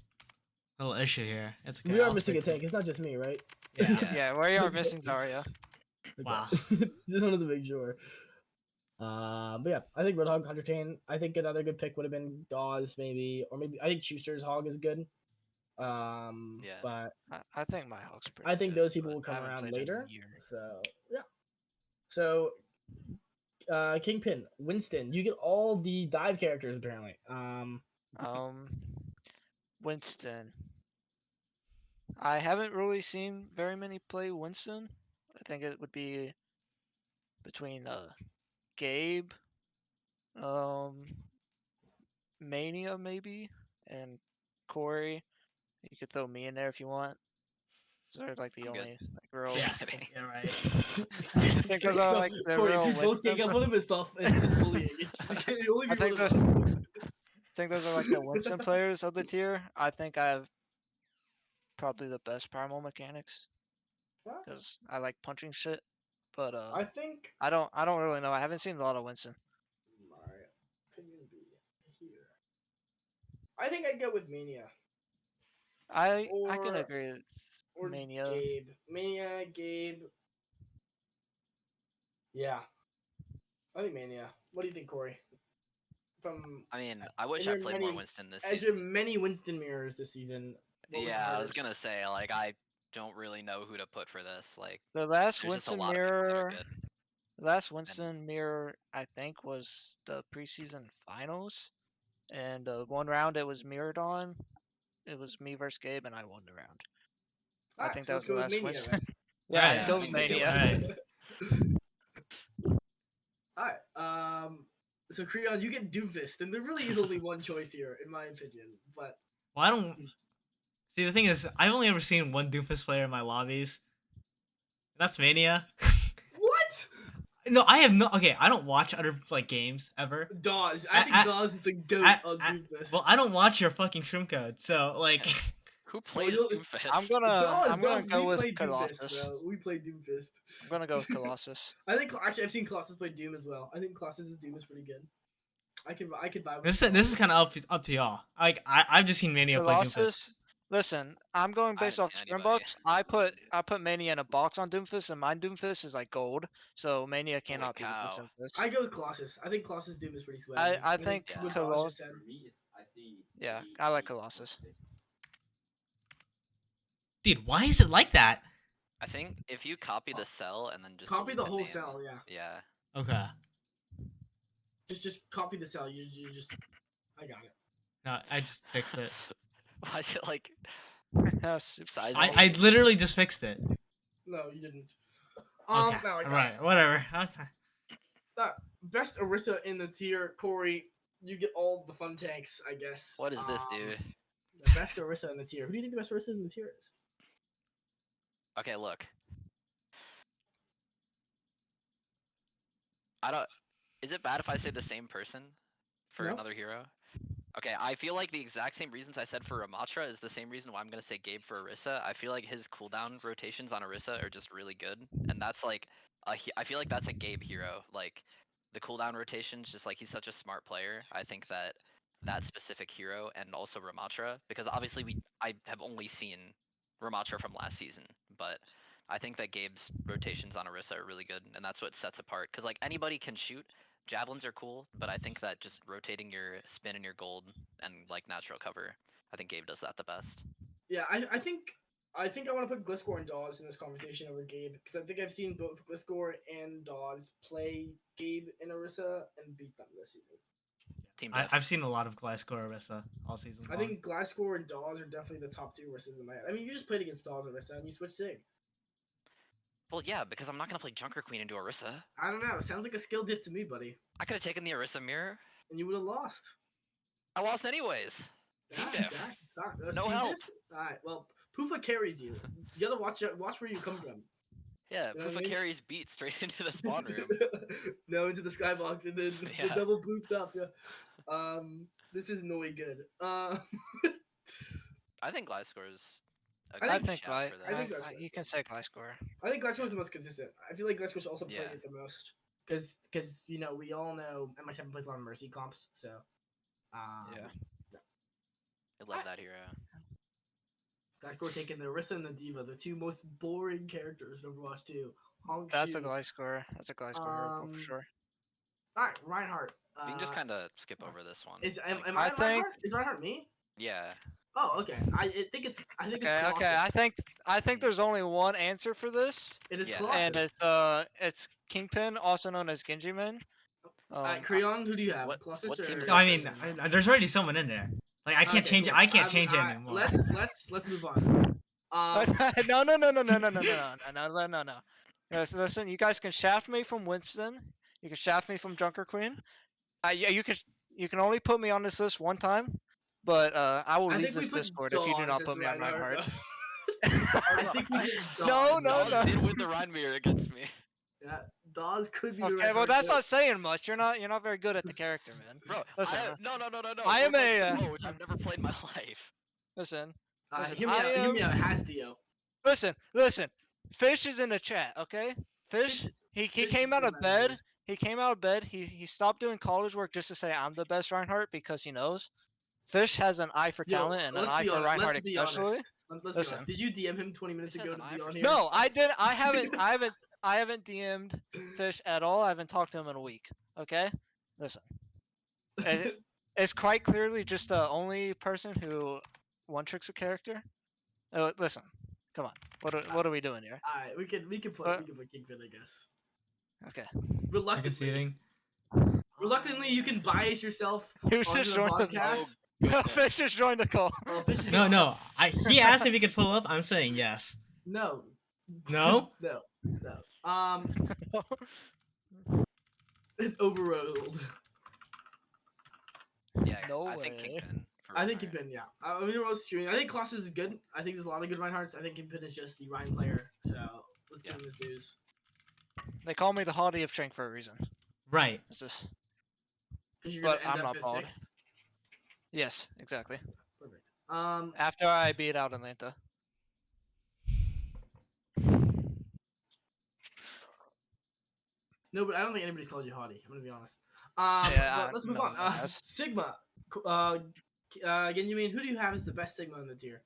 little issue here. It's okay. We are I'll missing a fix it. tank. It's not just me, right? Yeah. Yeah. Yeah, we are missing Zarya. Okay. Wow. Just wanted to make sure. But yeah, I think Roadhog, Hunter Tane. I think another good pick would have been Dawes, maybe, or maybe I think Schuster's Hog is good. Yeah. But I think my Hawk's pretty I think good, those people but will I come haven't around played in a later. year. So yeah. So Kingpin, Winston, you get all the dive characters apparently. Winston. I haven't really seen very many play Winston. I think it would be between Gabe, um, Mania maybe, and Kory. You could throw me in there if you want. Those are like the I'm good. only like real. Yeah. Kidding. Yeah. Right. I think those are like the Corey, if real you both Winston. gang up on him and stuff, it's just bullying. It's the only I people think that I think those are like the Winston players of the tier. I think I have probably the best primal mechanics Huh? because I like punching shit. But I think I don't really know. I haven't seen a lot of Winston. my opinion be here. I think I'd go with Mania I can or agree with or Mania. Gabe. Mania, Gabe. Yeah, I think Mania. What do you think, Corey? From I mean, I wish in I your played more many Winston this as your season. many Winston mirrors this season, what was the Yeah, I was hardest? gonna say, like, I don't really know who to put for this. Like, The last there's just a Winston lot of people that are mirror, good. last And Winston mirror, I think was the preseason finals, and one round it was mirrored on. It was me versus Gabe, and I won the round. I Alright, think so that let's was the go with last Mania Winston. then. Yeah, Right. I'd yeah, go I with think Mania Mania. was Right. Alright, so Creon, you get Doomfist, and there really is only one choice here, in my opinion. But Well, I don't see. The thing is, I've only ever seen one Doofus player in my lobbies. That's Mania. what? No, I have no. Okay, I don't watch other like games ever. Dawes. I think Dawes is the goat of Doomfist. Well, I don't watch your fucking stream code, so like. who plays you'll- Doomfist? I'm gonna Dawes, go we with play Doomfist, Colossus. bro. We play Doomfist. I'm gonna go with Colossus. I think actually I've seen Colossus play Doom as well. I think Colossus' Doom is pretty good. I could vibe with This is kind of up to y'all. Like I've just seen Mania play Doofus. Colossus. Listen, I'm going I based haven't off seen scrim anybody. bucks. I put Mania in a box on Doomfist, and my Doomfist is like gold, so Mania cannot be the best cow. Doomfist. I go with Colossus. I think Colossus Doom is pretty sweet. I think Yeah. what Dawes just said. For me, I see. Yeah, the I like the Colossus. sticks. Dude, why is it like that? I think if you copy the cell and then just Copy delete the whole name, cell, yeah. Yeah. Okay. Just copy the cell. You just. I got it. No, I just fixed it. Why is it like Super size? small. I literally just fixed it. No, you didn't. Okay. Now I got Right. it. Whatever. Okay. Best Orisa in the tier, Corey. You get all the fun tanks, I guess. What is this, dude? The best Orisa in the tier. Who do you think the best Orisa in the tier is? Okay, look. I don't. Is it bad if I say the same person for No. another hero? Okay, I feel like the exact same reasons I said for Ramatra is the same reason why I'm gonna say Gabe for Orisa. I feel like his cooldown rotations on Orisa are just really good, and that's like I feel like that's a Gabe hero. Like the cooldown rotations, just like he's such a smart player. I think that that specific hero and also Ramatra, because obviously I have only seen Ramatra from last season, but I think that Gabe's rotations on Orisa are really good, and that's what sets apart. Because like anybody can shoot, javelins are cool, but I think that just rotating your spin and your gold and like natural cover, I think Gabe does that the best. Yeah, I think I want to put Gliscor and Dawes in this conversation over Gabe because I think I've seen both Gliscor and Dawes play Gabe and Orisa and beat them this season. Team Death. I've seen a lot of Glasgow Orisa all season I long. think Glasscore and Dawes are definitely the top 2 versus in my head. I mean, you just played against Dawes and Orisa, and you switched Sig. Well, yeah, because I'm not gonna play Junker Queen into Orisa. I don't know. It sounds like a skill diff to me, buddy. I could have taken the Orisa mirror. And you would have lost. I lost anyways. Team diff. That's No team help. diff? Alright, well, Poofa carries you. You gotta watch where you come from. Yeah, You know what Poofa I mean? carries beat straight into the spawn room. No, into the skybox, and then Yeah. the double booped up. Yeah. This is no way good. I think Gliscor's a I good think shout for I think this. that's you can say Gliscor. I think Glasgow's the most consistent. I feel like Glasgow's also played Yeah. it the most. Because you know, we all know MI7 plays a lot of Mercy comps, so Yeah. I love that hero. Glasgow taking the Orisa and the Diva, the 2 most boring characters in Overwatch 2. Honk That's a shoe. Gliscor. That's a Gliscor for sure. Alright, Reinhardt. We can just kind of skip over this one. Am Like, I I on think- Reinhardt? Is Reinhardt me? yeah. Oh, okay. I think it's Okay, Colossus. okay. I think there's only one answer for this, It is Yeah. Colossus. and it's Kingpin, also known as Genji-Man. Creon, who do you have? What- Colossus what or... team is No, I that? mean, there's already someone in there. Like I can't Okay, change cool. it. I can't I'm- change it I- anymore. Let's move on. No. Listen, you guys can shaft me from Winston. You can shaft me from Junker Queen. You can only put me on this list one time, but I will I leave think we this put Discord if you do Dawes not as put me on Reinhardt. Reinhardt. I think we put No, Dawes. no, Dawes no. did win the Rhine mirror against me. Yeah, Dawes could be the Okay, Reinhardt. well that's too. not saying much. You're not very good at the character, man. Bro, Listen, no. I am Fortnite's a, the mode I've never played in my life. listen, listen, Hear me out. Hear me out. Hasdio. listen. Fish is in the chat, okay? Fish, he Fish came is out of good, man. bed. He came out of bed. He stopped doing college work just to say I'm the best Reinhardt because he knows. Fish has an eye for Yo, talent and an let's eye be for honest. Reinhardt Let's be especially. honest. Let's be Listen. honest. Did you DM him 20 minutes Fish ago has to an be eye on for here? No, I didn't. I haven't DM'd Fish at all. I haven't talked to him in a week. Okay, listen. It's quite clearly just the only person who one tricks a character. Listen, come on. What are we doing here? Alright, we can put Kingpin, I guess. Okay. You're Reluctantly, conceding. reluctantly, you can bias yourself He was onto just the joined the podcast. Fish just joined the call. Oh, Fish is No. He asked if he could pull up. I'm saying yes. No. No? No. It's overruled. Yeah, No I think way. Kingpin. for I think Reinhardt. Kingpin, yeah. I mean, roast screen. I think Colossus is good. I think there's a lot of good Reinhardts. I think Kingpin is just the Ryan player. So let's give him his dues. They call me the hottie of Trank for a reason. Right. It's just Because you're But gonna end I'm up not at bald. 6th. yes, exactly. Perfect. After I beat out Atlanta. No, but I don't think anybody's called you hottie. I'm gonna be honest. Yeah, but let's move no on. one has. Sigma. Genjamin, who do you have as the best Sigma in the tier?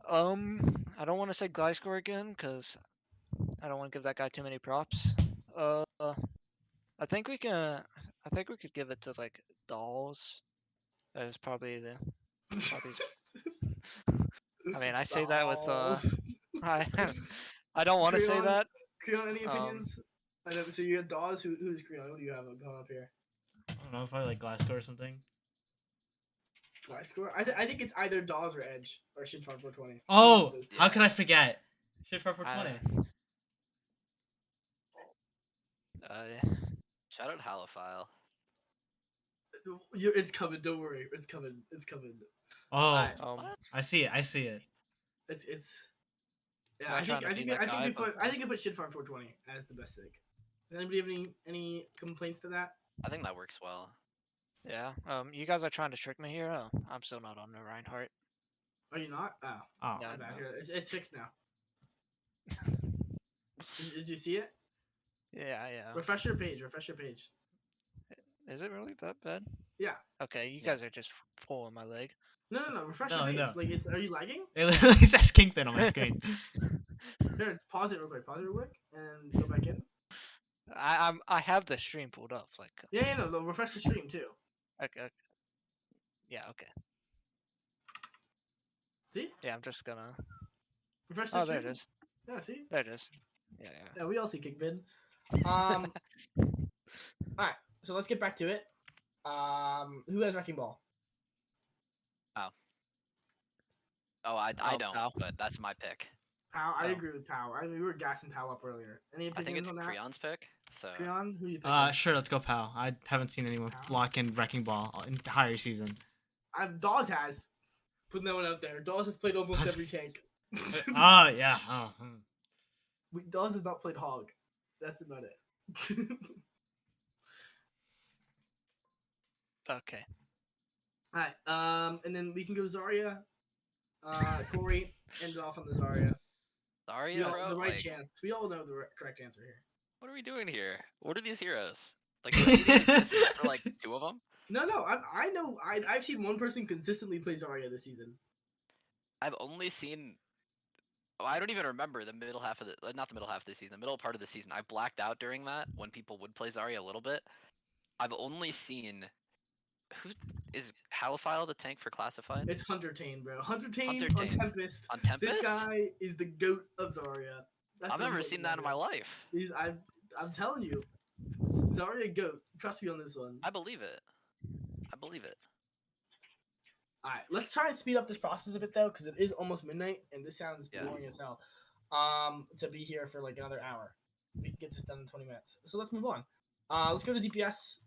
I don't want to say Gliscor again because I don't want to give that guy too many props. I think we can. I think we could give it to like Dolls. That is probably the. Probably, I mean, I say that with Dolls. I. I don't want to say Creon? that. Creon, any opinions? I know. So you have Dawes. Who's Creon? Who do you have going up here? I don't know, probably like Glasgow or something. Gliscor? I think it's either Dawes or Edge or Shin Farm 420. Oh, Those two. how could I forget? Shit for 420. Shout out Halophile. It's coming. Don't worry. It's coming. It's coming. Oh, Alright. What? I see it. I see it. It's. Yeah, Not trying to be that guy, but- I think I put Shin Farm 420 as the best sig. Does anybody have any complaints to that? I think that works well. Yeah. You guys are trying to trick me here. Oh, I'm still not on the Reinhardt. Are you not? Oh, Oh, Yeah. my bad. no. Here, it's fixed now. Did you see it? Yeah. Refresh your page. Refresh your page. Is it really that bad? Yeah. Okay, you Yeah. guys are just pulling my leg. No. Refresh No, your page. no. Like it's. Are you lagging? it literally says Kingpin on my screen. Here, pause it real quick. And go back in. I have the stream pulled up. Like. Yeah. No. Refresh the stream too. Okay. Yeah. Okay. See? Yeah. I'm just gonna. Refresh the Oh, stream. there it is. Yeah. See? There it is. Yeah. Yeah. We all see Kingpin. All right. So let's get back to it. Who has Wrecking Ball? Oh, I Oh, don't, Pal. but that's my pick. Pow. I Oh. agree with Pow. I mean, we were gassing Pow up earlier. Any I think opinions it's on that? Creon's pick. So Creon, who you picking? Sure, let's go, pal. I haven't seen anyone Pal? lock in Wrecking Ball entire season. Dawes has. Putting that one out there. Dawes has played almost every tank. Oh yeah. Oh, Dawes has not played Hog. That's about it. Okay. Alright, and then we can go Zarya, Kory, end it off on the Zarya. Zarya, bro. The right Like, chance. We all know the correct answer here. what are we doing here? What are these heroes? Like, do they even exist for like 2 of them? No, I know. I've seen one person consistently play Zarya this season. I've only seen. Oh, I don't even remember the middle half of the, not the middle half of the season, the middle part of the season. I blacked out during that when people would play Zarya a little bit. I've only seen. Who is Halophile the tank for classified? It's Hunter Tane, bro. Hunter Tane Hunter on Tane. Tempest. On Tempest? This guy is the goat of Zarya. That's I've what I'm never putting seen that in my here. life. I'm telling you, Zarya goat. Trust me on this one. I believe it. I believe it. All right, let's try and speed up this process a bit though, because it is almost midnight and this sounds Yeah. boring as hell. To be here for like another hour, we can get this done in 20 minutes. So let's move on. Let's go to DPS.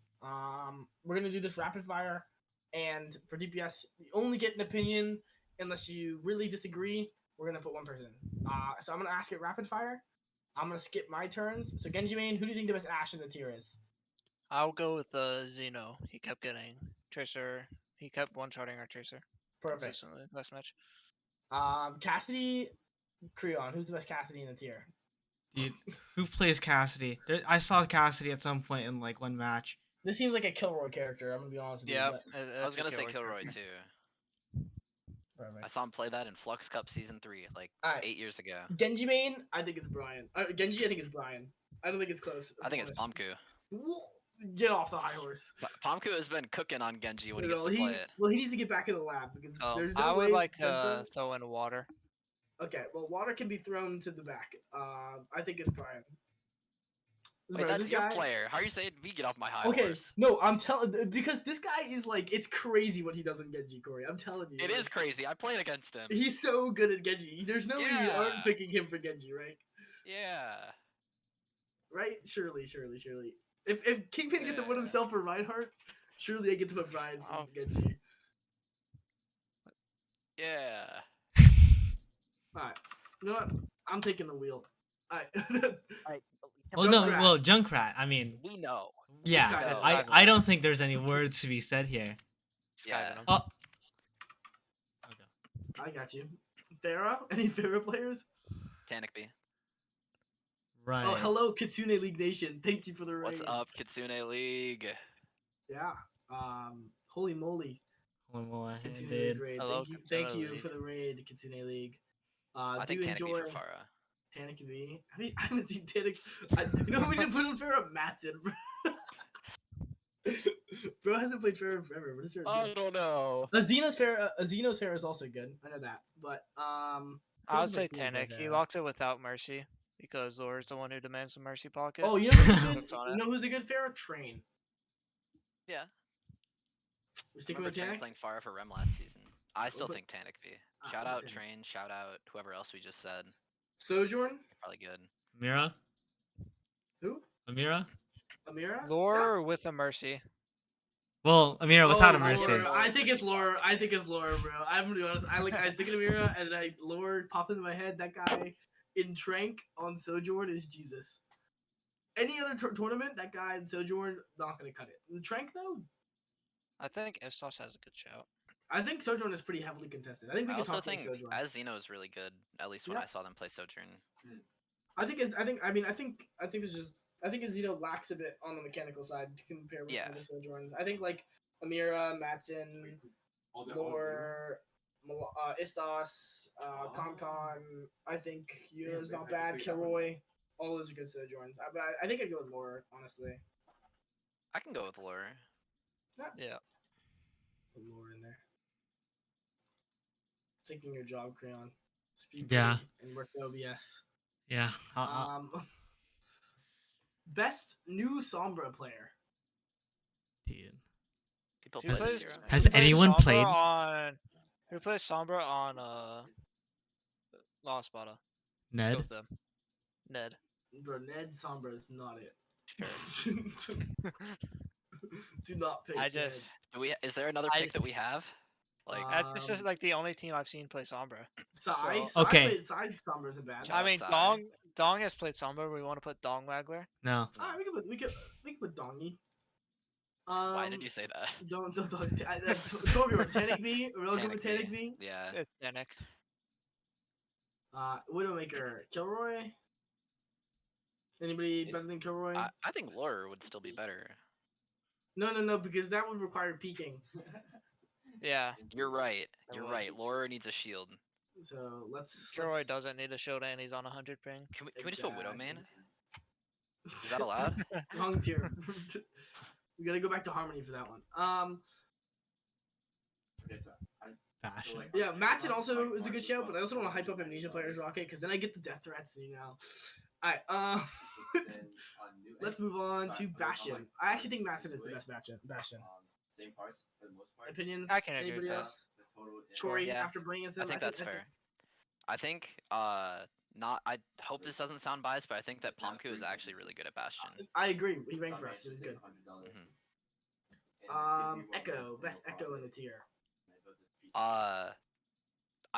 We're gonna do this rapid fire, and for DPS, you only get an opinion unless you really disagree. We're gonna put one person. So I'm gonna ask it rapid fire. I'm gonna skip my turns. So Genji main, who do you think the best Ashe in the tier is? I'll go with Zeno. He kept getting Tracer. He kept one-shotting our Tracer Perfect. consistently last match. Cassidy, Creon. Who's the best Cassidy in the tier? dude, who plays Cassidy? I saw Cassidy at some point in like one match. This seems like a Kilroy character. I'm gonna be honest with Yeah, you. I was gonna say Kilroy too. But... I saw him play that in Flux Cup Season 3, like Alright. 8 years ago. Genji main, I think it's Brian. Genji, I think it's Brian. I don't think it's close. I think it's Pomku. Get off the high horse. Pomku has been cooking on Genji when he gets Well, to play it. Well, he needs to get back in the lab because Oh, there's no I would way like Senso- to throw in water. Okay, well, water can be thrown to the back. I think it's Brian. Wait, Bro, that's this your guy- player. How are you saying me get off my high Okay, horse? no, I'm telling because this guy is like it's crazy what he does on Genji, Kory. I'm telling you. It like, is crazy. I played against him. He's so good at Genji. There's no way you Yeah. aren't picking him for Genji, right? Yeah. Right? Surely. If Kingpin gets to put himself for Reinhardt, surely I get to put Brian for Oh. Genji. Yeah. Alright. You know what? I'm taking the wheel. Alright. Oh no, Junkrat. well Junkrat. I mean, We know. yeah, guy is I don't think there's any words to be said here. Yeah. Oh. I got you. Pharah? Any Pharah players? Tanakby. Right. Oh, hello, Kitsune League Nation. Thank you for the raid. What's up, Kitsune League? Yeah. Holy moly. One more Kitsune handed. League raid. Hello, Thank Kitsune you League. for the raid, Kitsune League. I think do Tanakby enjoy for Farah. Tanakby. I haven't seen Tanik. You know who we need to put in Pharah? Matson, bro. Bro hasn't played Pharah forever. What is Pharah doing? don't know. Xeno's Pharah is also good. I know that. But I would who's my say senior Tannic. player? He locks it without mercy because Laura's the one who demands the mercy pocket. Oh, you know who's good? Looks on You it. know who's a good Pharah? Train. Yeah. We're sticking Remember with Train Tanik? playing Farah for Rem last season. I still but- think Tanakby. Ah, Shout but out Tanik. Train. Shout out whoever else we just said. Sojourn? Probably good. Amira? Who? Amira? Amira? Laura with a mercy. Well, Amira without a Laura. mercy. I think it's Laura. I think it's Laura, bro. I'm gonna be honest. I was thinking of Amira, and Laura popped into my head. That guy in Trank on Sojourn is Jesus. Any other tournament, that guy in Sojourn not gonna cut it. In Trank though, I think Estos has a good shout. I think Sojourn is pretty heavily contested. I think we I can also talk about think Sojourn. Azino is really good. At least when Yeah. I saw them play Sojourn. I think it's just Zeno lacks a bit on the mechanical side to compare with Yeah. some of the Sojourns. I think like Amira, Matson, more Istos, Concon. I think Yuna's not bad. Kilroy, all those are good Sojourns. I think I'd go with Laura, honestly. I can go with Lure. Yeah. Put Laura in there. Taking your job, Creon. Speed Yeah. grade and work the OBS. Yeah. Best new Sombra player. Dude. People Who play plays? this hero. Has Who plays anyone Sombra played? on? Who plays Sombra on Lost Bada? Let's go Ned? with them. Ned. Bro, Ned Sombra is not it. Sure. Do not pick I Ned. just Is there another I- pick that we have? Like, this is Um, like the only team I've seen play Sombra. Sai. so- Okay. Sai's Sombra isn't bad. Shout I out mean, Sai. Dong has played Sombra. We want to put Dong Wagler. No. Alright, we could put Dongy. Why did you say that? Don't Kory or Tannic V. We're all good with Tannic Tannic V. Yeah. It's Danik. Widowmaker, Kilroy. Anybody better than Kilroy? I think Lure would still be better. No, because that would require peeking. Yeah, You're right. I You're would. right. Lure needs a shield. So let's. Troy doesn't need a shield and he's on 100 ping. Can we just put Widow main? Is Is that allowed? Wrong tier. We gotta go back to Harmony for that one. Okay, so Fashion. Yeah, Matson also is a good show, but I also don't want to hype up Amnesia players Rocket because then I get the death threats, you know. Alright, let's move on to Bastion. I actually think Matson is the best Bastion. Same parts for the most part. Opinions? I can agree with Anybody that. else? The total is Corey, Yeah, after playing as I him, think that's fair. I think not. I hope this doesn't sound biased, but I think that Pomku is actually really good at Bastion. I agree. He ranked for us. He was good. Mhm. Echo, best Echo in the tier. I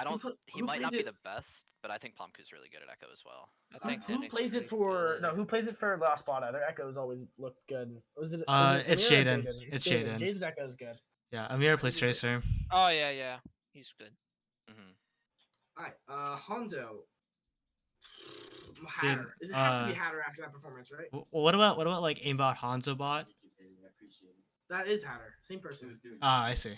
don't. pl- He who might not plays be it- the best, but I think Pomku's really good at Echo as well. I think Who Danik's plays it pretty for? good. No, who plays it for Lost Bada? Their Echoes always look good. Was it? It's Amir or Jaden. It's Jaden. Jaden's Echo is good. Yeah, Amir plays Tracer. Oh yeah, he's good. Hmm. Alright, Hanzo. Hatter. It has to be Hatter after that performance, right? What about like aimbot Hanzo bot? That is Hatter. Same person. Ah, I see.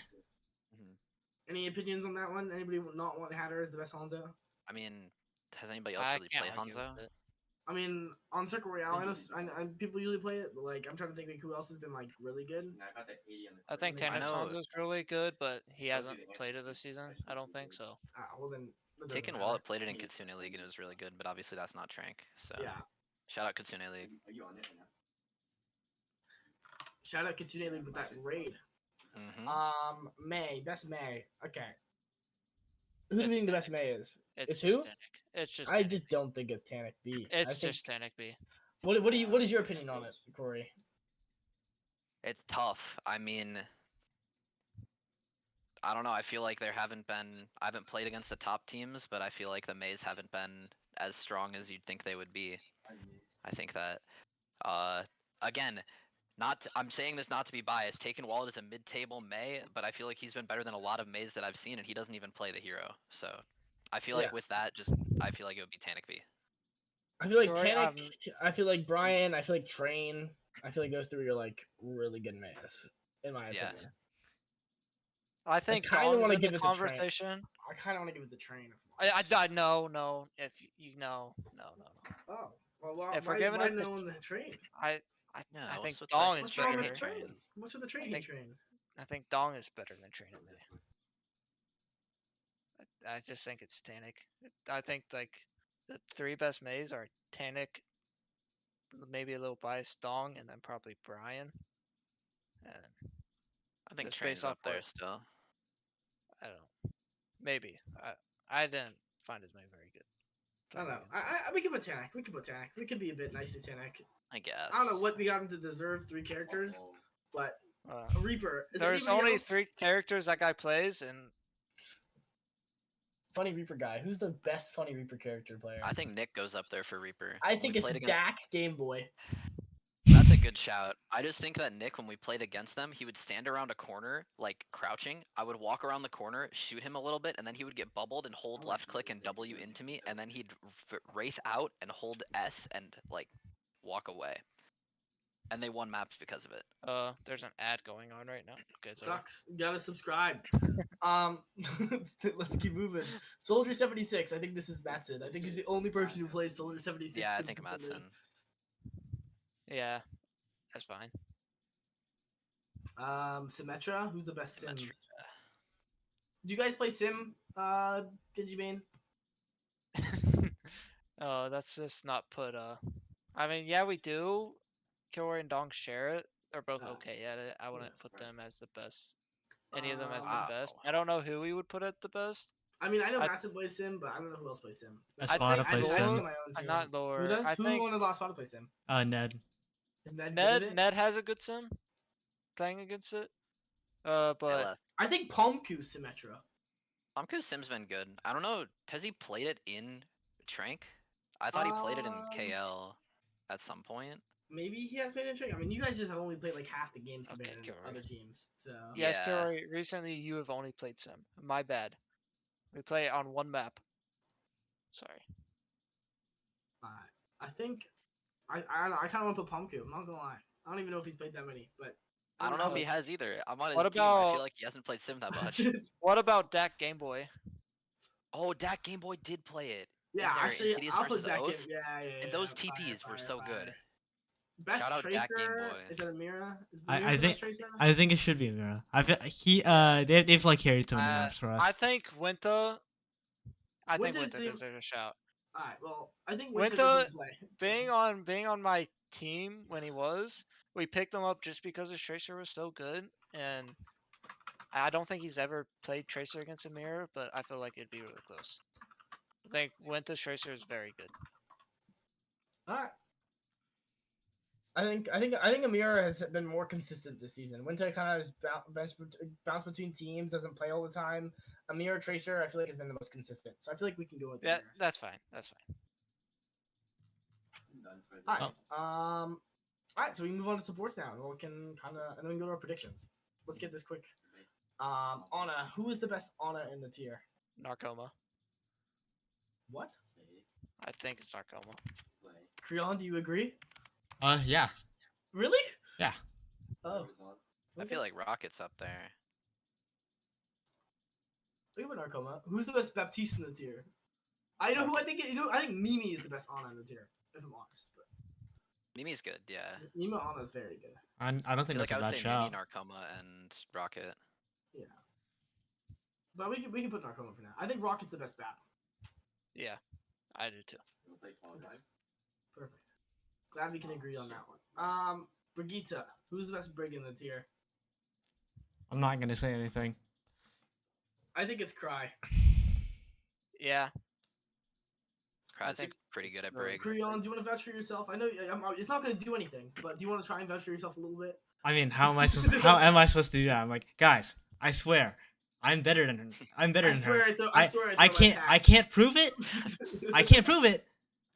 Any opinions on that one? Anybody would not want Hatter as the best Hanzo? I mean, has anybody else I really can't played argue Hanzo? with it. I mean, on Circle Royale, I people usually play it, but like I'm trying to think like who else has been like really good. I think I Tanik know- Hanzo's really good, but he hasn't played it this season. I don't think so. Well then. that doesn't Taken matter. Wallet played it in Kitsune League and it was really good, but obviously that's not Trank. So Yeah. shout out Kitsune League. Are you on it right now? Shout out Kitsune League with that raid. Hmm. May, best May. Okay. Who do you It's think the best May is? It's It's just who? Tanik. It's just. I Tanik. just don't think it's Tannic B. I It's think- just Tanik B. What is your opinion on it, Corey? It's tough. I mean, I don't know. I feel like I haven't played against the top teams, but I feel like the Mays haven't been as strong as you'd think they would be. I think that, again, I'm saying this not to be biased. Taken Wallet is a mid-table May, but I feel like he's been better than a lot of Mays that I've seen, and he doesn't even play the hero. So I feel Yeah. like with that, I feel like it would be Tannic B. I feel like Corey, Tannic. I feel like Brian. I feel like Train. I feel like those three are like really good Mays, in my Yeah. opinion. I think kinda Dong's wanna in give the it to Trent. conversation. I kind of want to give it to Train. If I'm honest. No. If you no. Oh, well, If we're why, giving why it to- no on the Train? I Yeah, I think what's with Dong the- is What's wrong better. with the Train? Train? What's with the Train? think- Train. I think Dong is better than Train and me. I just think it's Tanik. I think like the three best Mays are Tanik, maybe a little biased Dong, and then probably Brian. And I think Just Train's based off up there what- still. I don't know. Maybe. I didn't find his May very good. I don't know. playing against him. We could put Tannic. We could be a bit nice to Tannic. I guess. I don't know what we got him to deserve 3 characters, but Reaper. Is There's anybody only else? 3 characters that guy plays, and Funny Reaper guy. Who's the best Funny Reaper character player? I think Nick goes up there for Reaper. I When think we it's played against- Dak Game Boy. That's a good shout. I just think that Nick, when we played against them, he would stand around a corner, like crouching. I would walk around the corner, shoot him a little bit, and then he would get bubbled and hold left click and W into me, and then he'd wraith out and hold S and like walk away. And they won maps because of it. there's an ad going on right now. Okay, sorry. Sucks. You gotta subscribe. Let's keep moving. Soldier 76. I think this is Matson. I think he's the only person who plays Soldier 76. Yeah, I think consistently. Madsen. Yeah, that's fine. Symmetra. Who's the best Sim? Symmetra. Do you guys play Sim? Digimane. Oh, that's just not put. I mean, yeah, we do. Kory and Dong share it, They're both Uh, okay at it. I wouldn't yeah. put them as the best. Any of them as the Wow. best. I don't know who we would put at the best. I mean, I know I- Massive plays Sim, but I don't know who else plays Sim. A I Spada think I plays just Sim. on Lore, my own tier. not Who Lore. does? I Who think on the last Spada plays Sim? Ned. Is Ned good at Ned it? Ned has a good sim playing against it. But I think Pomku Symmetra. Pumku's Sim's been good. I don't know. Has he played it in Trank? I thought he played it in Um, KL at some point. Maybe he has played in Trick. I mean, you guys just have only played like half the games compared Okay, to Kory. other teams. So yes, Yeah. Kory, recently you have only played sim. My bad. We play it on one map. Sorry. I think I kind of want to put Pomku. I'm not gonna lie. I don't even know if he's played that many, but I don't know if know. he has either. I'm on his What team. I feel about like he hasn't played Sim that much. what about Dak Game Boy? Oh, Dak Game Boy did play it. Yeah, in there, actually, Insidious I'll versus put that in. Oath. Yeah, yeah, And yeah. those Fire, TPs were fire, so fire. good. Best Shout out Dak Tracer Game Boy. is that Amira? Is I Amira the think best Tracer? I think it should be Mira. I feel they've like carried too many maps for us. I think Winter. I think Winter's Winter the- deserves a shout. All right. Well, I think Winter Winter doesn't play. being on my team when he was, we picked him up just because his Tracer was so good, and I don't think he's ever played Tracer against a mirror, but I feel like it'd be really close. I think Winter's Tracer is very good. All right. I think Amira has been more consistent this season. Winter kind of has bounced between teams, doesn't play all the time. Amira Tracer, I feel like has been the most consistent, so I feel like we can go with Yeah, Amira. that's fine. That's fine. I'm done for the All day. right. All right. So we can move on to supports now, and we can and then we can go to our predictions. Let's get this quick. Ana, who is the best Ana in the tier? Narcoma. What? Play, I think it's Narcoma. play. Creon, do you agree? Yeah. Really? Yeah. Oh. Whoever's on. I feel like Rocket's up there. Look at Narcoma. Who's the best Baptiste in the tier? I know who I think. I think Mimi is the best Ana in the tier, if I'm honest. But Mimi's good, yeah. Mimi Ana is very good. I don't I think feel that's like I a would bad say shout. Mimi, Narcoma, and Rocket. Yeah. But we can put Narcoma for now. I think Rocket's the best Bap. Yeah, I do too. You wanna play Fall Guys? Perfect. Glad we can agree on that one. Brigitte, who's the best Brig in the tier? I'm not gonna say anything. I think it's Cry. Yeah, Kraz think pretty good at very Brig. Creon, do you want to vouch for yourself? I know it's not going to do anything, but do you want to try and vouch for yourself a little bit? I mean, how am I supposed to do that? I'm like, guys, I swear, I'm better than her. I'm better I than swear her. I swear I throw my I packs. can't prove it. I can't prove it,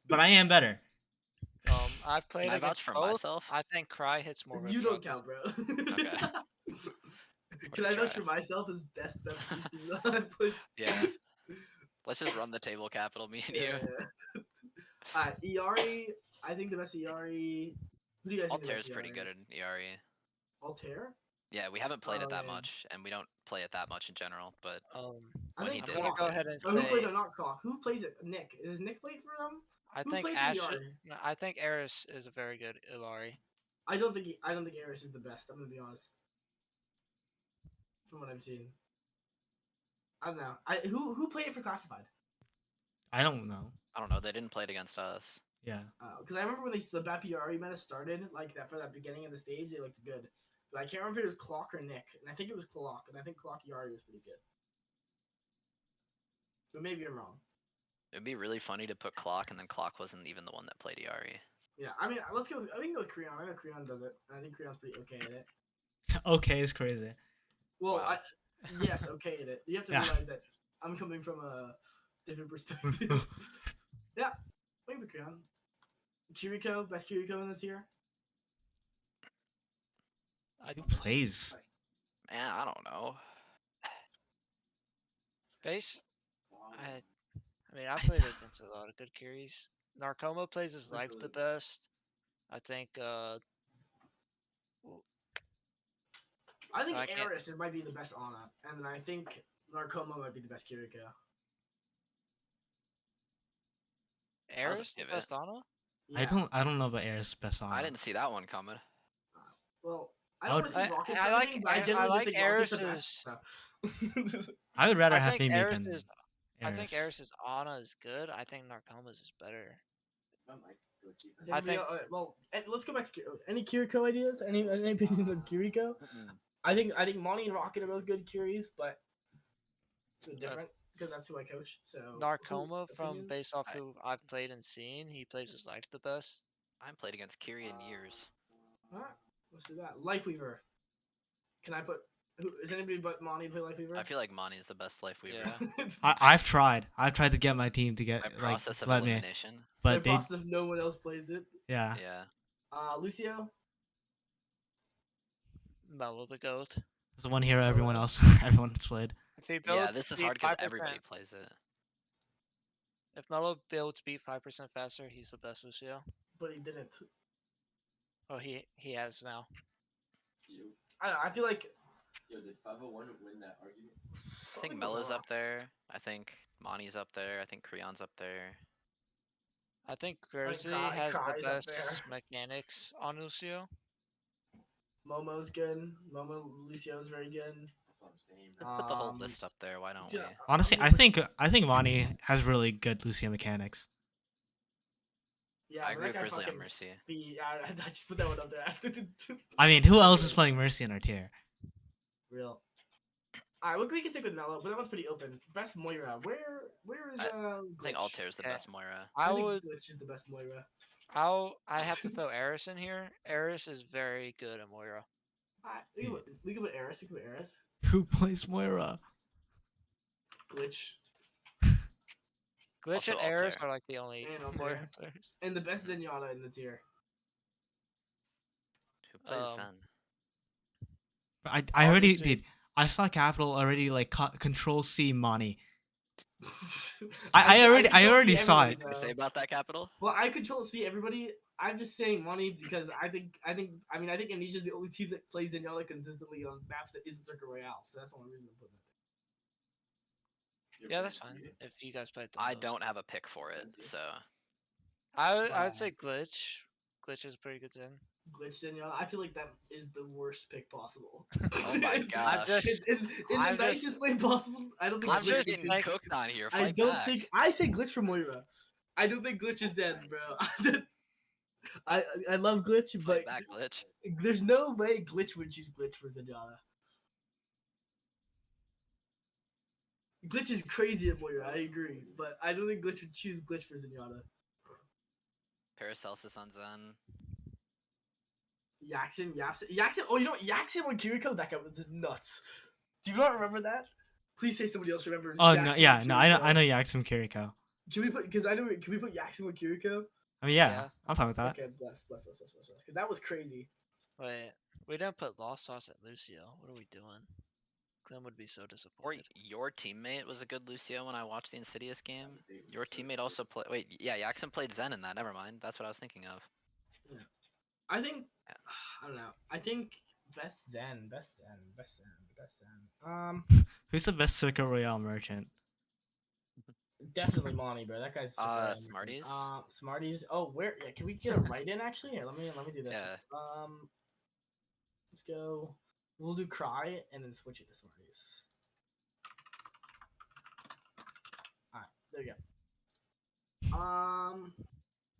but I am better. I've played Can I against vouch for both. myself? I think Cry hits more. You rip don't shots. count, bro. Okay. Can I Try. vouch for myself as best Baptiste in the played? Yeah. Let's just run the table, Capital, me and you. Alright, Iari. I think the best Iari. Who do you guys think the Altair's best pretty Iari? good in ERE. Altair? Yeah, we haven't played Oh, it that yeah. much, and we don't play it that much in general, but I When think he I'm did, gonna he go did. ahead and Oh, who played say it? Not Croc. Who plays it? Nick. Does Nick play for them? I Who think plays Ash. Iari? I think Eris is a very good Ilari. I don't think Eris is the best. I'm gonna be honest. From what I've seen, I don't know. Who played it for Classified? I don't know. I don't know. They didn't play it against us. Yeah. Because I remember when the Bapiari meta started, like that for that beginning of the stage, they looked good. But I can't remember if it was Clock or Nick, and I think it was Clock, and I think Clock Yari was pretty good. But maybe I'm wrong. It'd be really funny to put Clock, and then Clock wasn't even the one that played ERE. Yeah, I mean, let's go. We can go with Creon. I know Creon does it. And I think Creon's pretty okay at it. Okay, it's crazy. Well, Wow. yes, okay at it. You have to Yeah. realize that I'm coming from a different perspective. Yeah, maybe Creon. Kiriko, best Kiriko in the tier. Who plays? Man, I don't know. Base. Fall I Guys. mean, I played against a lot of good carries. Narcoma plays his life the best. I think. I think I can't- Eris might be the best Ana, and then I think Narcoma might be the best Kiriko. I'll just Eris the give best Ana? Yeah. I don't know about Air's best on. I didn't see that one coming. Well, I I don't would- want to see Rocket. I like- but I I generally like just think Rocket's the Eris's- best. So. I would rather I have think Mimi Eris than is. I think Eris. Eris's Ana is good. I think Narcoma's is better. It's not like Is I anybody think- well, let's go back to any Kiriko ideas. Any opinions on Kiriko? I think Monty and Rocket are both good Curies, but it's a bit different because that's who I coach. So Narcoma, from opinions? based off I- who I've played and seen, he plays his life the best. I haven't played against Kiri in years. Alright, let's do that. Lifeweaver. Can I put? Is anybody but Monty play Lifeweaver? I feel like Monty is the best life weaver. Yeah. I've tried. I've tried to get my team to By get process of let me, elimination. By but they process of no one else plays it. yeah. Yeah. Lucio. Mellow the goat. There's one hero everyone else everyone's played. If he Yeah, builds this is beat hard because 5%, everybody plays it. if Mellow builds beat 5% faster, he's the best Lucio. But he didn't. Oh, he has now. I don't know. I feel like Yo, did 501 win that argument? I think Mello's up there. I think Monty's up there. I think Creon's up there. I think Cry- Grizzly has the Cry's up best there. mechanics on Lucio. Momo's good. Lucio's very good. That's what I'm saying. Let's put the whole Um, list up there. Why don't yeah, we? Honestly, I'm I think Monty has really good Lucio mechanics. Yeah, I but agree that with guy Grizzly on fucking Mercy. I just put that one up there. I mean, who else is playing Mercy in our tier? Real. Alright, we can stick with Mello, but that one's pretty open. Best Moira. Where is I Glitch? I think Altair is the Okay. best Moira. I I think would. Glitch is the best Moira. I have to throw Eris in here. Eris is very good at Moira. We can put Eris. We can put Eris. Who plays Moira? Glitch. Glitch Also and Eris Altair. are like the only And Altair. Moira players. And the best Zenyatta in the tier. Who plays Um, Zen? I already Obviously- did. I saw Capital already like Control C Monty. I already control C saw everybody, it. What do you bro. say about that, Capital? Well, I control C everybody. I'm just saying money because I think Amnesia's the only team that plays Zenyatta consistently on maps that isn't Circle Royale, so that's the only reason I'm putting it Yeah, that's fine. If you guys play it the I most. don't have a pick for it, so I would say Glitch. Glitch is a pretty good Zen. there. Glitch Zenyatta. I feel like that is the worst pick possible. Oh my I'm god. just. in the I'm just- nicest way possible. I don't think I'm Glitch just is getting Zen. cooked on here. I Fight don't back. think I say Glitch for Moira. I don't think Glitch is Zen, bro. I love Glitch, but Fight back, Glitch. there's no way Glitch would choose Glitch for Zenyatta. Glitch is crazy at Moira, I agree, but I don't think Glitch would choose Glitch for Zenyatta. Paracelsus on Zen. Yaxin. Oh, you know what? Yaxin on Kiriko, that guy was nuts. Do you not remember that? Please say somebody else remembers. Oh no, Yaxin yeah, on no, Kiriko. I know Yax from Kiriko. Can we put? Because I know. Can we put Yaxin on Kiriko? I mean, yeah, Yeah. I'm fine with that. Okay, bless. Because that was crazy. Wait, we didn't put Lost Sauce at Lucio. What are we doing? Clem would be so Or disappointed. your teammate was a good Lucio when I watched the Insidious game. Your teammate also played. Wait, yeah, Yaxon played Zen in that. Never mind. That's what I was thinking of. I think. Yeah. I don't know. I think best Zen. Who's the best Circuit Royale merchant? Definitely Monty, bro. That guy's. Smarties? Smarties. Oh, where? Yeah, can we get a right in actually? Here, let me do this. Yeah. Let's go. We'll do Cry and then switch it to Smarties. All right, there you go.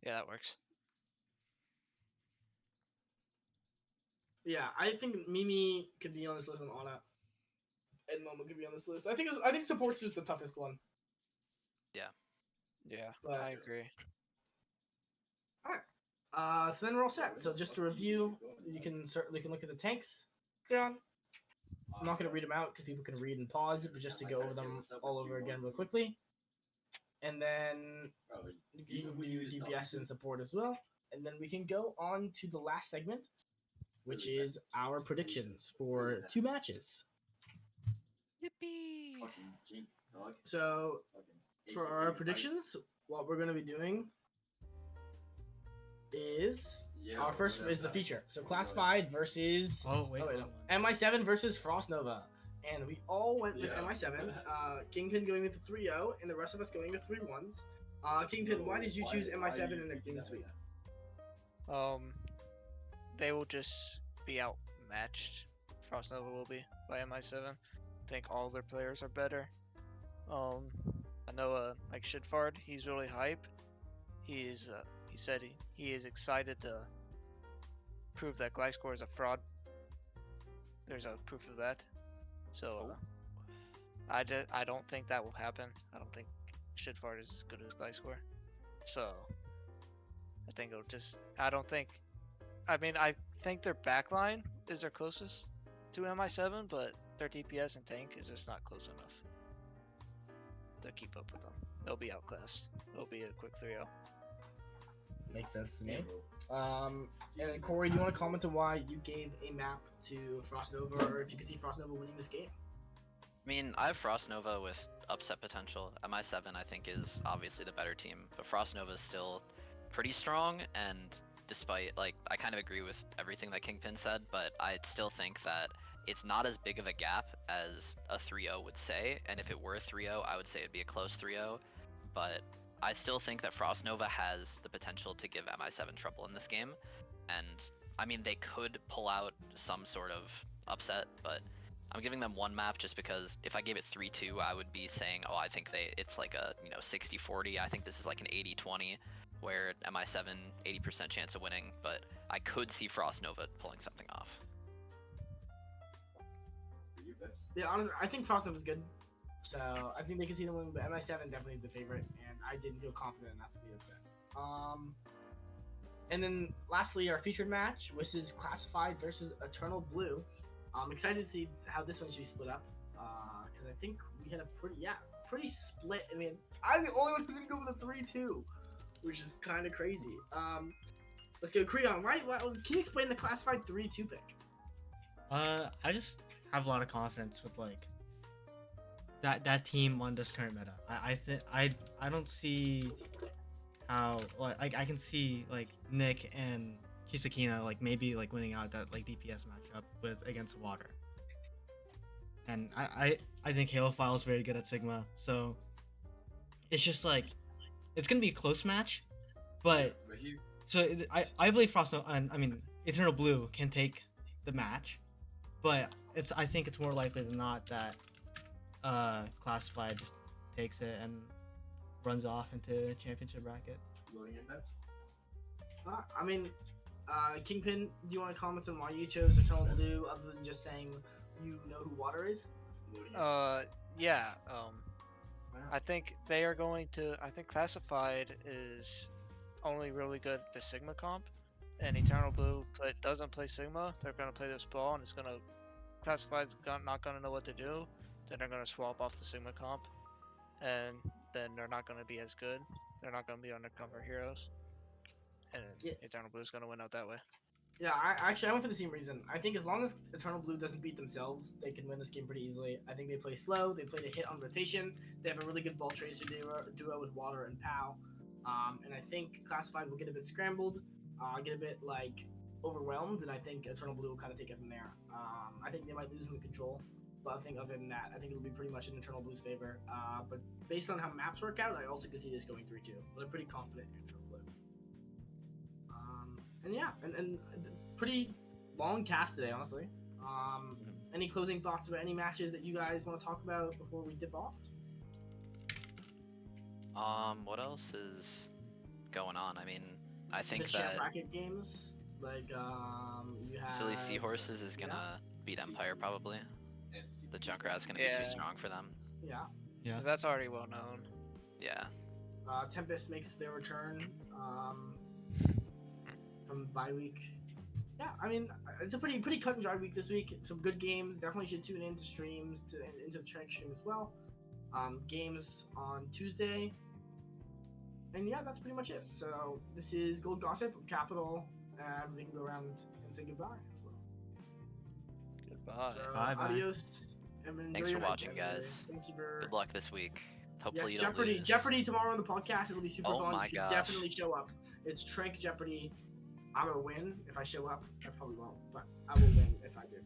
Yeah, that works. Yeah, I think Mimi could be on this list and Anna, and Momo could be on this list. I think support's just the toughest one. Yeah, But- I agree. So then we're all set. So just to review, you can look at the tanks. Creon. I'm not gonna read them out because people can read and pause, but just to go over them all over again real quickly. And then you can do DPS and support as well. And then we can go on to the last segment, which is our predictions for 2 matches. Yippee! Fucking Jinx, dog. So Fucking for AKA our Vice. predictions, what we're gonna be doing is Yeah, our first whatever is the that- feature. So classified versus Oh wait, oh, wait, hold no. on. MI7 versus Frost Nova. And we all went with Yeah. MI7. Kingpin going with the 3-0, and the rest of us going with 3-1s. Kingpin, why did you choose MI7 in the clean sweep? They will just be outmatched. Frost Nova will be by MI7. I think all their players are better. I know like Shitfard, he's really hype. He's he said he is excited to prove that Gliscor is a fraud. There's a proof of that. So I don't think that will happen. I don't think Shitfart is as good as Gliscor. So I think it'll just. I don't think. I mean, I think their backline is their closest to MI7, but their DPS and tank is just not close enough to keep up with them. They'll be outclassed. It'll be a quick 3-0. Makes sense to me. And then Kory, do you want to comment on why you gave a map to Frostnova, or if you could see Frostnova winning this game? I mean, I have Frostnova with upset potential. MI7 I think is obviously the better team, but Frostnova is still pretty strong, and despite, like, I kind of agree with everything that Kingpin said, but I still think that it's not as big of a gap as a 3-0 would say, and if it were a 3-0, I would say it'd be a close 3-0, but I still think that Frostnova has the potential to give MI7 trouble in this game, and I mean, they could pull out some sort of upset, but I'm giving them one map just because if I gave it 3-2, I would be saying, oh, I think it's like a 60-40. I think this is like an 80-20, where MI7 80% chance of winning, but I could see Frostnova pulling something off. Yeah, honestly, I think Frostnova's good. So I think they can see them win, but MI7 definitely is the favorite, and I didn't feel confident enough to be upset. And then lastly, our featured match, which is Classified versus Eternal Blue. I'm excited to see how this one should be split up, because I think we had a pretty split. I mean, I'm the only one who didn't go with a 3-2, which is kind of crazy. Let's go, Creon. Why, can you explain the Classified 3-2 pick? I just have a lot of confidence with like that team on this current meta. I think I don't see how like I can see like Nick and Kisakina like maybe like winning out that like DPS matchup with against Water. And I think Halophile is very good at Sigma, so it's just like it's gonna be a close match, but I believe Frost and I mean Eternal Blue can take the match, but I think it's more likely than not that Classified just takes it and runs off into championship bracket. I mean, Kingpin, do you want to comment on why you chose Eternal Blue other than just saying you know who Water is? Yeah. I think they are going to. I think Classified is only really good at the Sigma comp, and Eternal Blue doesn't play Sigma. They're going to play this ball, and it's going to. Classified's not going to know what to do. Then they're going to swap off the Sigma comp, and then they're not going to be as good. They're not going to be undercover heroes, and Eternal Blue is going to win out that way. Yeah, I went for the same reason. I think as long as Eternal Blue doesn't beat themselves, they can win this game pretty easily. I think they play slow, they play to hit on rotation, they have a really good ball tracer duo with Water and Pow, and I think Classified will get a bit scrambled, get a bit like overwhelmed, and I think Eternal Blue will kind of take it from there. I think they might lose in the control, but I think other than that, I think it'll be pretty much in Eternal Blue's favor. But based on how maps work out, I also could see this going 3-2, but I'm pretty confident in Eternal Blue. And yeah, and pretty long cast today, honestly. Any closing thoughts about any matches that you guys want to talk about before we dip off? What else is going on? I mean, I think the that bracket games, like you have Silly Seahorses is gonna beat Empire probably. The Junkrat's gonna be too strong for them. Yeah. That's already well known. Yeah. Tempest makes their return from bye week. Yeah, I mean, it's a pretty cut and dry week this week. Some good games. Definitely should tune into streams, into the Trank stream as well. Games on Tuesday. And yeah, that's pretty much it. So this is Gold Gossip from Kapitol, and we can go around and say goodbye as well. Goodbye. So, Bye. adios. And enjoy Thanks your for night, watching, guys. Thank you for. Good luck this week. Hopefully you Yes, don't lose. Jeopardy tomorrow on the podcast. It'll be super Oh fun. my You should gosh. definitely show up. It's Trank Jeopardy. I'm gonna win if I show up. I probably won't, but I will win if I do.